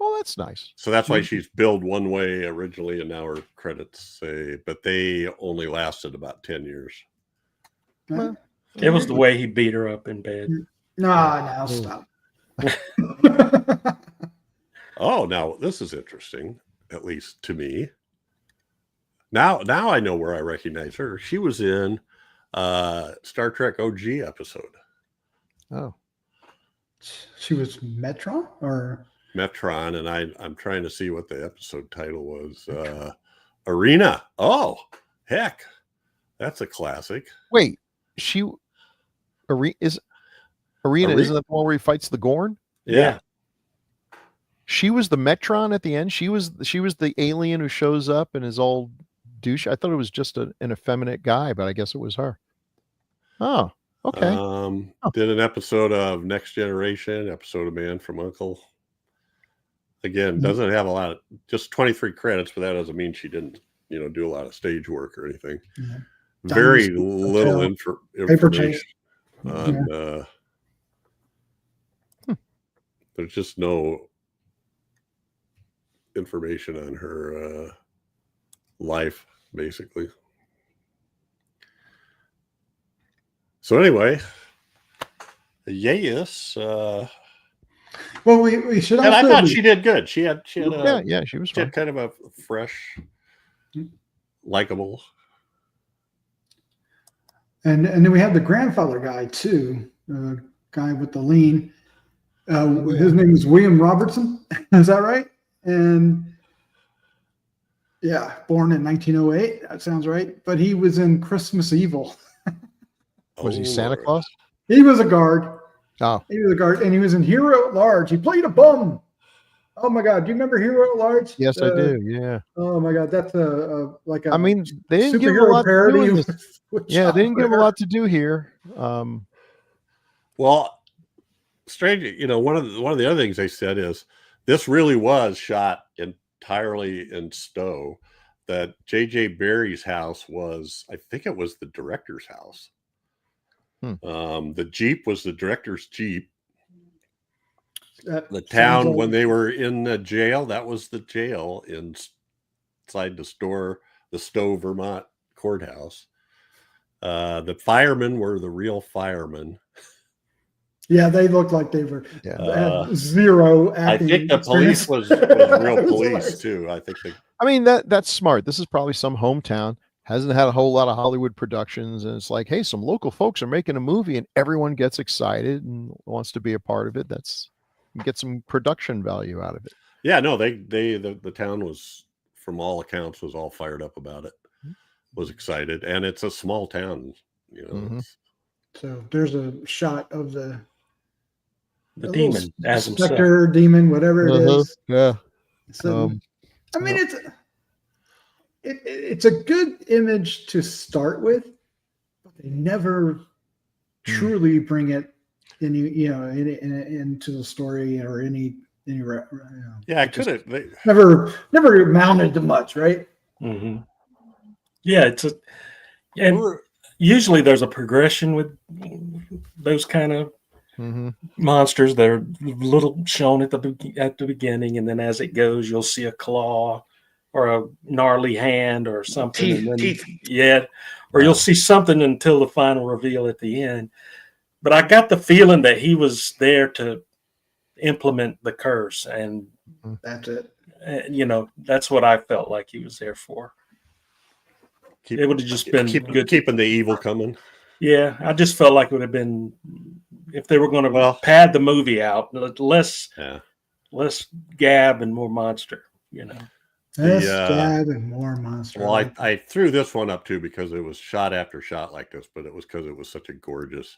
Oh, that's nice. So that's why she's billed one way originally, and now her credits say, but they only lasted about 10 years. Well, It was the way he beat her up in bed. No, stop. Oh, now this is interesting, at least to me. Now I know where I recognize her. She was in Star Trek OG episode. Oh, She was Metron or Metron, and I'm trying to see what the episode title was. Arena. Oh, heck. That's a classic. wait, Arena isn't that the one where he fights the Gorn? Yeah. She was the Metron at the end. She was the alien who shows up and is all douche. I thought it was just an effeminate guy, but I guess it was her. Oh, okay. Did an episode of Next Generation, episode of Man from U.N.C.L.E. Again, doesn't have a lot of, just 23 credits, but that doesn't mean she didn't, do a lot of stage work or anything. Yeah. Very little information on, there's just no information on her life, basically. So anyway, yes. well, we should. And Also I thought she did good. She had She was she fine. had kind of a fresh, likable. And then we have the grandfather guy too, guy with the lean. His name is William Robertson. Is that right? And yeah, born in 1908. That sounds right. But he was in Christmas Evil. Was he Santa Claus? He was a guard. Oh, He was a guard, and he was in Hero at Large. He played a bum. Oh my God! Do you remember Hero at Large? yes, I do. Yeah. Oh my God, that's like a. I mean, they didn't give him a superhero lot to do parody. in this. with Yeah, they didn't give him a Chopper. lot to do here. Well, strange. One of the other things they said is this really was shot entirely in Stowe. That J.J. Barrie's house was, I think it was the director's house. The Jeep was the director's Jeep. The town, sounds when they were in the jail, that was the jail inside the Stowe, Vermont courthouse. The firemen were the real firemen. Yeah, they looked like they were had zero I acting. think the police experience. was real It was police hilarious. too. I think they. I mean, that's smart. This is probably some hometown, hasn't had a whole lot of Hollywood productions, and it's like, hey, some local folks are making a movie, and everyone gets excited and wants to be a part of it. Get some production value out of it. Yeah, no, the town was, from all accounts, was all fired up about it. Was excited, and it's a small town. it's- So there's a shot of the demon as himself. specter, demon, whatever it is. Yeah. So, I mean, it's a good image to start with, but they never truly bring it into the story or any. Yeah, I could have. Never mounted to much, right? Mm-hmm. Yeah, and usually there's a progression with those kind of monsters that are little shown at the beginning, and then as it goes, you'll see a claw or a gnarly hand or something. Teeth. Yeah, or you'll see something until the final reveal at the end. But I got the feeling that he was there to implement the curse, and That's it. That's what I felt like he was there for. It would have just been good. Keeping the evil coming. Yeah, I just felt like it would have been, if they were going to pad the movie out, less gab and more monster. Less gab and more monster. Well, I threw this one up too because it was shot after shot like this, but it was because it was such a gorgeous.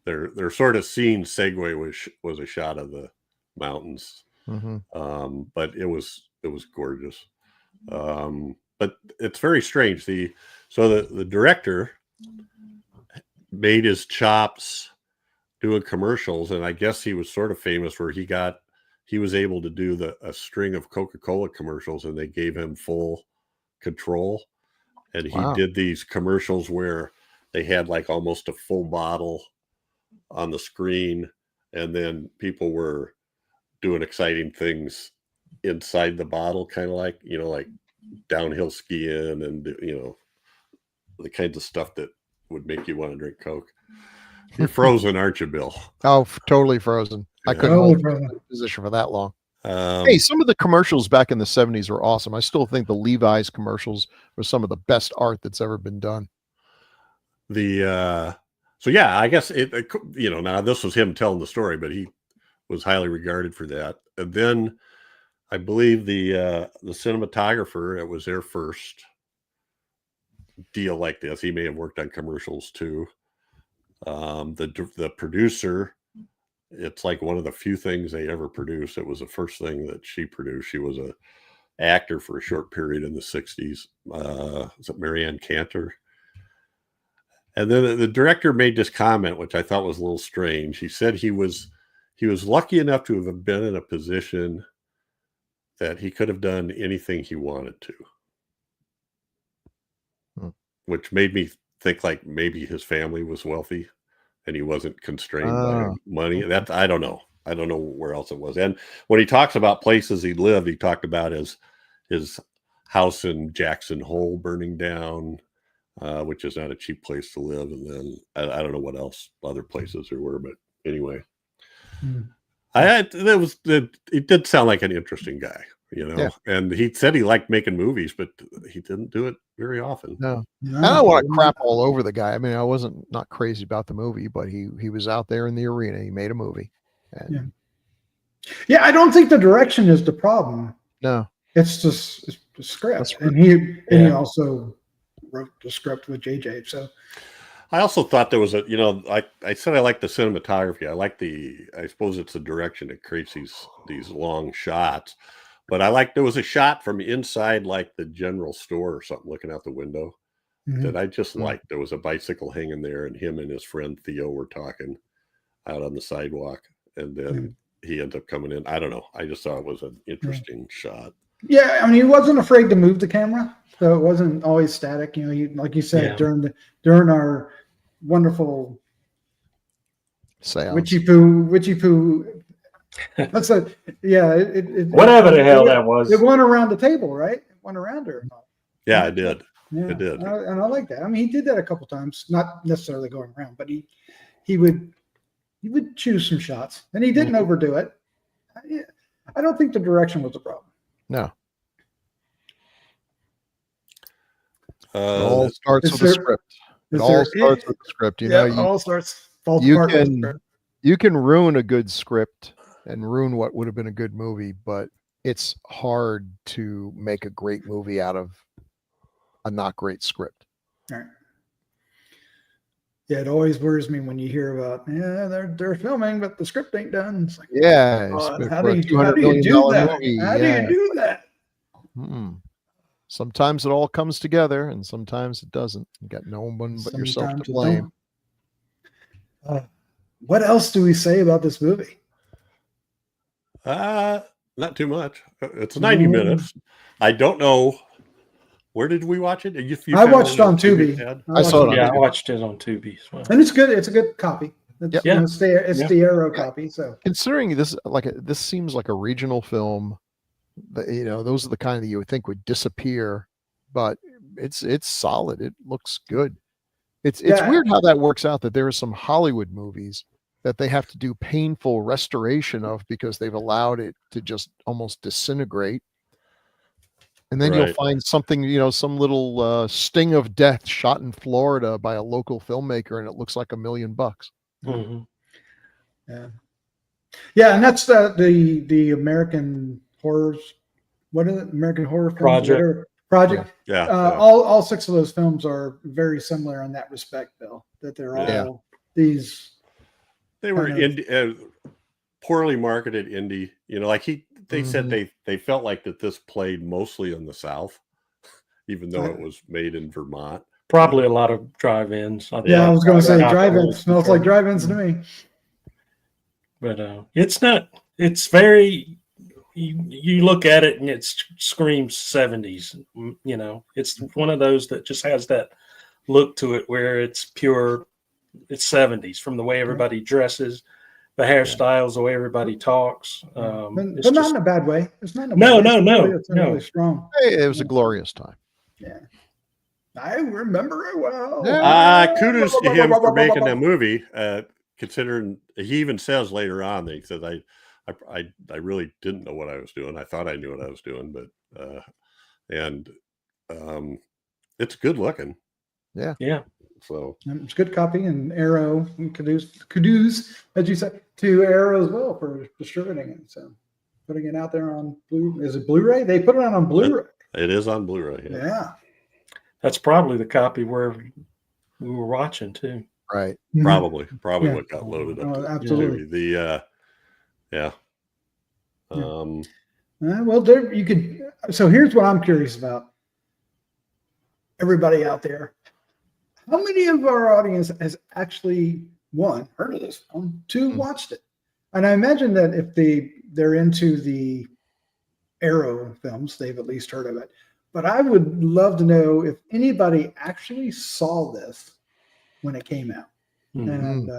Their sort of scene segue was a shot of the mountains, but it was gorgeous. But it's very strange. The director made his chops doing commercials, and I guess he was sort of famous where he was able to do a string of Coca-Cola commercials, and they gave him full control. And he did these commercials where they had like almost a full bottle on the screen, and then people were doing exciting things inside the bottle, kind of like, like downhill skiing and, the kinds of stuff that would make you want to drink Coke. You're frozen, aren't you, Bill? Oh, totally frozen. I Yeah. couldn't hold Totally the position for that long. Um, Hey, some of the commercials back in the 70s were awesome. I still think the Levi's commercials were some of the best art that's ever been done. So yeah, I guess now this was him telling the story, but he was highly regarded for that. And then I believe the cinematographer, it was their first deal like this. He may have worked on commercials too. The producer, it's like one of the few things they ever produced. It was the first thing that she produced. She was a actor for a short period in the 60s. Was it Marianne Cantor? And then the director made this comment, which I thought was a little strange. He said he was lucky enough to have been in a position that he could have done anything he wanted to. Which made me think like maybe his family was wealthy and he wasn't constrained by money. That I don't know. I don't know where else it was. And when he talks about places he lived, he talked about his house in Jackson Hole burning down, which is not a cheap place to live. And then I don't know what else other places there were, but anyway, it did sound like an interesting guy, Yeah. And he said he liked making movies, but he didn't do it very often. No. I don't want to crap all over the guy. I mean, I wasn't not crazy about the movie, but he was out there in the arena. He made a movie. And Yeah, I don't think the direction is the problem. no, It's just the script. That's And he also wrote the script with JJ. So I also thought there was I said I like the cinematography. I like I suppose it's the direction that creates these long shots. But there was a shot from inside like the general store or something looking out the window that I just liked. There was a bicycle hanging there and him and his friend Theo were talking out on the sidewalk. And then he ended up coming in. I don't know. I just thought it was an interesting shot. yeah, I mean, he wasn't afraid to move the camera, so it wasn't always static. Like you said, during our wonderful seance. witchy poo. That's it. Whatever the hell that was. It went around the table, right? It went around her. Yeah, it did. Yeah, it did. And I like that. I mean, he did that a couple times, not necessarily going around, but he would choose some shots, and he didn't overdo it. I don't think the direction was a problem. No. It Uh, all starts with the script. It all starts with the script. It all starts. You can ruin a good script and ruin what would have been a good movie, but it's hard to make a great movie out of a not great script. All right. Yeah, it always worries me when you hear about they're filming, but the script ain't done. It's like, how do you do that? Movie, how do you do that? Sometimes it all comes together, and sometimes it doesn't. You got no one but yourself to blame. What else do we say about this movie? Not too much. It's 90 minutes. I don't know. Where did we watch it? I watched on Tubi. I saw it. I watched it on Tubi as well. And it's good. It's a good copy. It's the Arrow copy. So considering this, this seems like a regional film. Those are the kind that you would think would disappear, but it's solid. It looks good. It's weird how that works out, that there are some Hollywood movies that they have to do painful restoration of because they've allowed it to just almost disintegrate. And then you'll find something, some little sting of death shot in Florida by a local filmmaker, and it looks like $1 million. Mm-hmm. Yeah, and that's the American horrors. What is it? American Horror Film Project. Yeah. All 6 of those films are very similar in that respect, Bill. That they're all these. They were poorly marketed indie. They said they felt like that this played mostly in the South, even though it was made in Vermont. Probably a lot of drive-ins. I was going to say drive-ins. Smells like drive-ins to me. But it's not. It's very. You look at it and it screams 70s. It's one of those that just has that look to it where it's pure. It's 70s from the way everybody dresses, the hairstyles, the way everybody talks. But It's not just, in a bad way. It's not in a No, bad way. no, It's no. really strong. Hey, it was a glorious time. Yeah. I remember it well. Kudos to him for making that movie. Considering he even says later on that he says, I really didn't know what I was doing. I thought I knew what I was doing, but it's good looking. Yeah. So It's good copy, and Arrow, and kudos, as you said, to Arrow as well for distributing it. So putting it out there on is it Blu-ray? They put it out on Blu-ray. it is on Blu-ray. Yeah. That's probably the copy where we were watching too. Right. Probably Yeah. what got loaded up. Oh, absolutely. Yeah. Well, there you could. So here's what I'm curious about. Everybody out there, how many of our audience has actually heard of this film, two watched it? And I imagine that if they're into the Arrow films, they've at least heard of it. But I would love to know if anybody actually saw this when it came out. And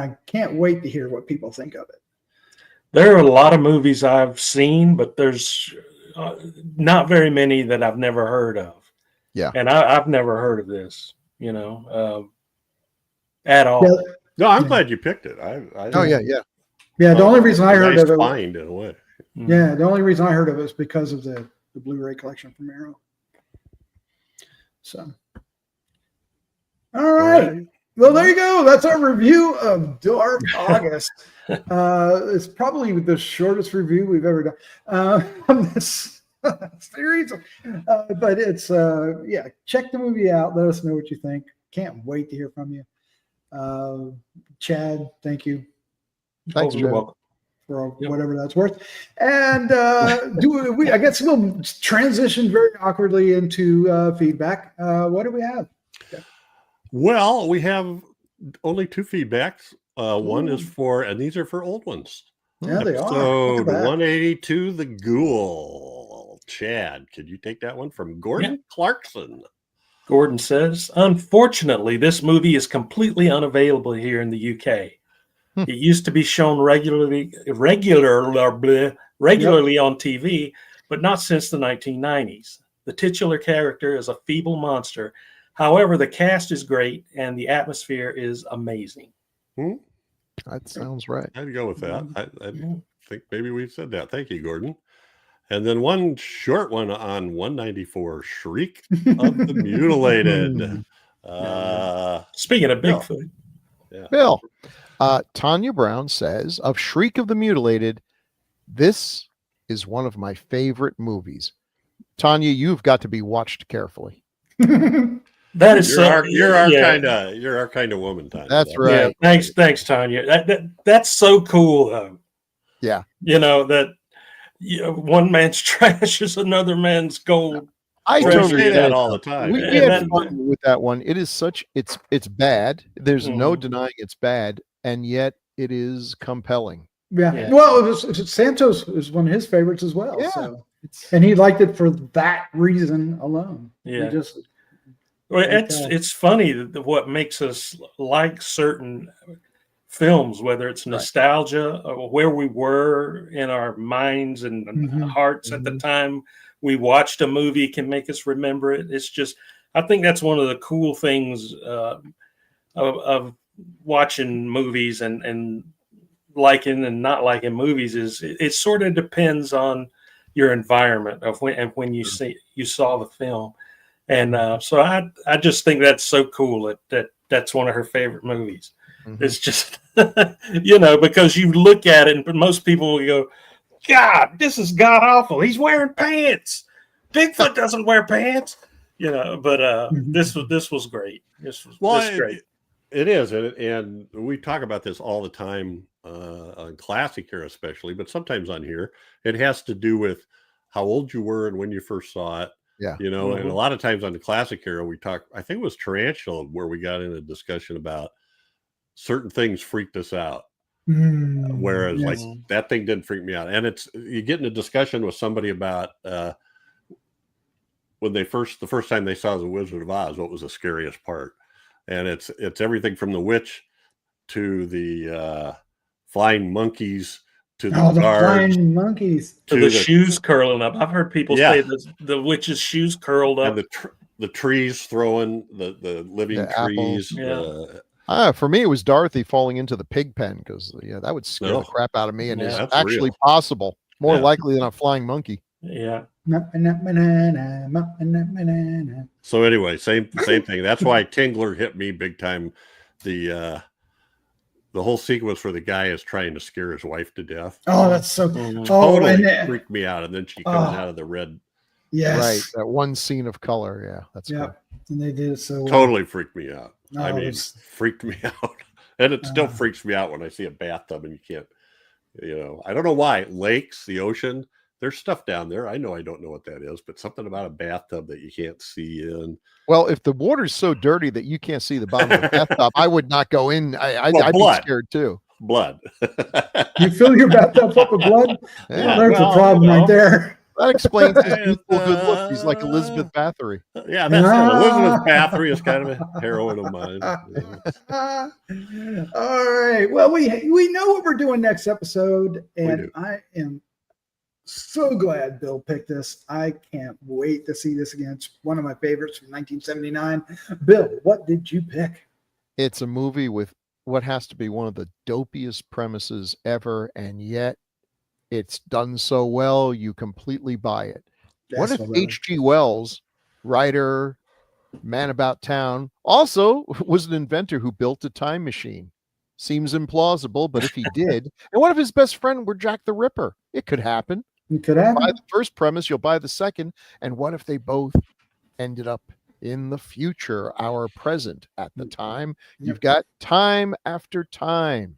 I can't wait to hear what people think of it. There are a lot of movies I've seen, but there's not very many that I've never heard of. Yeah. And I've never heard of this, at all. Yeah. No, I'm glad you picked it. Yeah, the only reason I heard of it. Find in a way. Yeah, the only reason I heard of it is because of the Blu-ray collection from Arrow. So, all right. Well, there you go. That's our review of Dark August. It's probably the shortest review we've ever done on this series. But it's, check the movie out. Let us know what you think. Can't wait to hear from you. Chad, thank you. Thanks, you're Joe. welcome. For whatever that's worth. And I guess we'll transition very awkwardly into feedback. What do we have? Well, we have only two feedbacks. One is and these are for old ones. Yeah, they are. Episode 182, The Ghoul. Chad, could you take that one from Gordon Clarkson? Gordon says, unfortunately, this movie is completely unavailable here in the UK. It used to be shown regularly on TV, but not since the 1990s. The titular character is a feeble monster. However, the cast is great and the atmosphere is amazing. That sounds right. I'd go with that. I think maybe we've said that. Thank you, Gordon. And then one short one on 194, Shriek of the Mutilated. Speaking of Bigfoot. Bill, Tanya Brown says, of Shriek of the Mutilated, this is one of my favorite movies. Tanya, you've got to be watched carefully. That is you're our kind of woman, Tanya. That's right. Yeah, thanks, Tanya. That's so cool, though. Yeah. One man's trash is another man's gold. I say that all the time. We had fun with that one. It is it's bad. There's no denying it's bad, and yet it is compelling. Yeah. Well, Santos is one of his favorites as well. Yeah. So. And he liked it for that reason alone. Yeah. It's funny that what makes us like certain films, whether it's nostalgia or where we were in our minds and hearts at the time we watched a movie, can make us remember it. It's just, I think that's one of the cool things of watching movies and liking and not liking movies is it sort of depends on your environment of when you saw the film. And so I just think that's so cool that's one of her favorite movies. It's just, because you look at it and most people will go, God, this is god awful. He's wearing pants. Bigfoot doesn't wear pants, but this was great. This was great. It is. And we talk about this all the time on classic era, especially, but sometimes on here, it has to do with how old you were and when you first saw it. Yeah. And a lot of times on the classic era, we talk, I think it was Tarantula where we got in a discussion about certain things freaked us out. Whereas like that thing didn't freak me out. And you get in a discussion with somebody about when the first time they saw The Wizard of Oz, what was the scariest part? And it's everything from the witch to the flying monkeys to the Oh, the guards. flying monkeys. To the shoes curling up. I've heard people say the witch's shoes curled up. And the trees throwing, the living The trees. For me, it was Dorothy falling into the pig pen because that would scare the crap out of me, and is actually possible, more likely than a flying monkey. Yeah. So anyway, same thing. That's why Tingler hit me big time. The whole sequence where the guy is trying to scare his wife to death. Oh, that's so totally freaked me out. And then she comes out of the red. Yes. Right. That one scene of color. Yeah. That's cool. And they did it so well. Totally freaked me out. Oh, I mean, freaked me out. And it still freaks me out when I see a bathtub and you can't, I don't know why. Lakes, the ocean, there's stuff down there. I don't know what that is, but something about a bathtub that you can't see in. Well, if the water's so dirty that you can't see the bottom of the bathtub, I would not go in. I'd be scared too. Blood. You fill your bathtub up with blood? Yeah. There's a problem right there. That explains his youthful good look. He's like Elizabeth Bathory. Yeah, that's it. Elizabeth Bathory is kind of a heroine of mine. All right. Well, we know what we're doing next episode, and I am so glad Bill picked this. I can't wait to see this again. It's one of my favorites from 1979. Bill, what did you pick? It's a movie with what has to be one of the dopiest premises ever, and yet it's done so well, you completely buy it. What if H.G. Wells, writer, man about town, also was an inventor who built a time machine? Seems implausible, but if he did, and what if his best friend were Jack the Ripper? It could happen. It could happen. Buy the first premise, you'll buy the second. And what if they both ended up in the future, our present at the time? You've got time after time.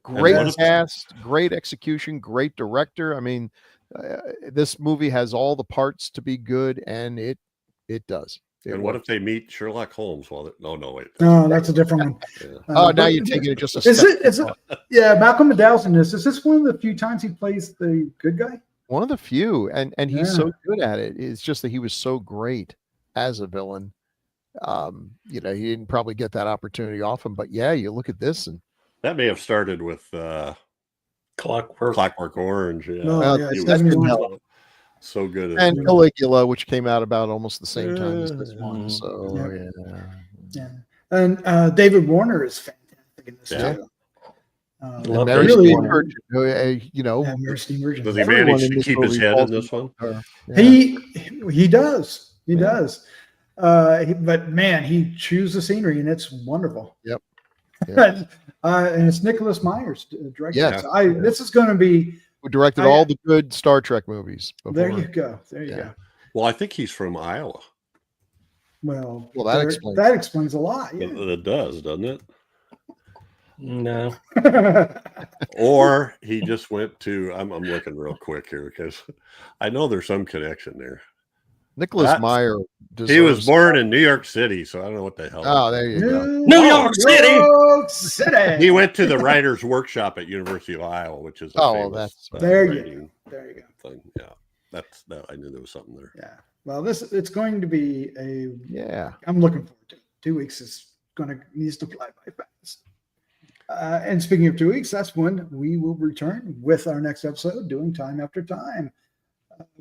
Great cast, great execution, great director. I mean, this movie has all the parts to be good, and it does. And what if they meet Sherlock Holmes while wait. No, that's a different one. Now you're taking it just a is step. Is it? Yeah, Malcolm McDowell's in this. Is this one of the few times he plays the good guy? One of the few, and he's so good at it. It's just that he was so great as a villain. He didn't probably get that opportunity often, but you look at this, and that may have started with Clockwork Orange. Yeah, so good. And Caligula, which came out about almost the same time as this one. So and David Warner is fantastic in this too. Mary Steenburgen, Mary Steenburgen. Does he manage to keep his head in this one? He does. He does. But man, he chews the scenery, and it's wonderful. Yep. And it's Nicholas Myers directing. Yes. This is going to be. Who directed all the good Star Trek movies before. There you go. There you go. Well, I think he's from Iowa. Well, that explains a lot. Yeah. It does, doesn't it? No. Or he just went to. I'm looking real quick here because I know there's some connection there. Nicholas Meyer. He was born in New York City, so I don't know what the hell. Oh, there you go. New York City. New York City. He went to the writers' workshop at University of Iowa, which is that's there you go. Thing. Yeah, that's that. I knew there was something there. Yeah. Well, it's going to be I'm looking forward to it. 2 weeks needs to fly by fast. And speaking of 2 weeks, that's when we will return with our next episode, doing Time After Time.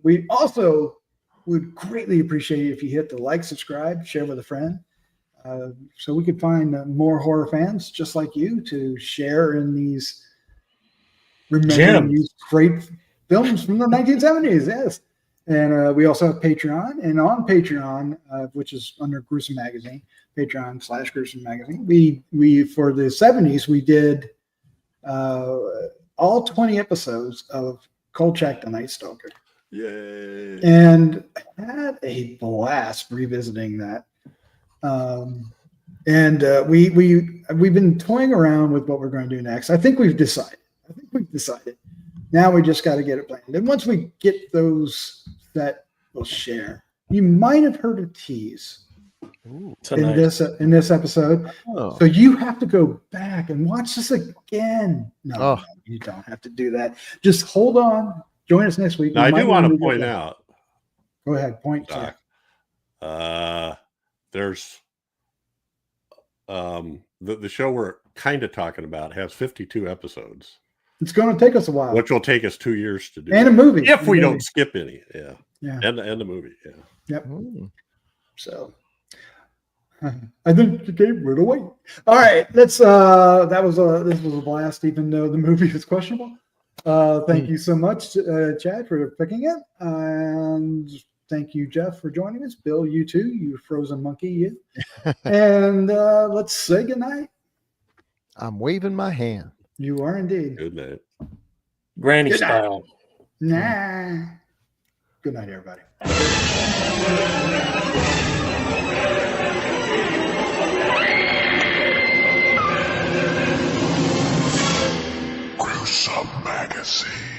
We also would greatly appreciate it if you hit the like, subscribe, share with a friend, so we could find more horror fans just like you to share in these remembering these great films from the 1970s. Yes. And we also have Patreon, and on Patreon, which is under Gruesome Magazine, Patreon/Gruesome Magazine, we for the 70s we did all 20 episodes of Kolchak the Night Stalker. Yay! And had a blast revisiting that. We've been toying around with what we're going to do next. I think we've decided. Now we just got to get it planned. And once we get those that we'll share, you might have heard a tease in this episode. Oh. So you have to go back and watch this again. No, you don't have to do that. Just hold on. Join us next week. Now, I do want to point out. Go ahead. Point. Doc, there's the show we're kind of talking about has 52 episodes, It's going to take us a while. which will take us 2 years to do. And a movie. If we And a don't movie. skip any. Yeah. Yeah. And the movie. Yeah. Yep. Mm. So I think you gave it away. All right. Let's this was a blast, even though the movie is questionable. Thank you so much, Chad, for picking it. And thank you, Jeff, for joining us. Bill, you too, you frozen monkey, you. And let's say goodnight. I'm waving my hand. You are indeed. Good night. Granny Good night. style. Nah. Good night, everybody. Gruesome Magazine.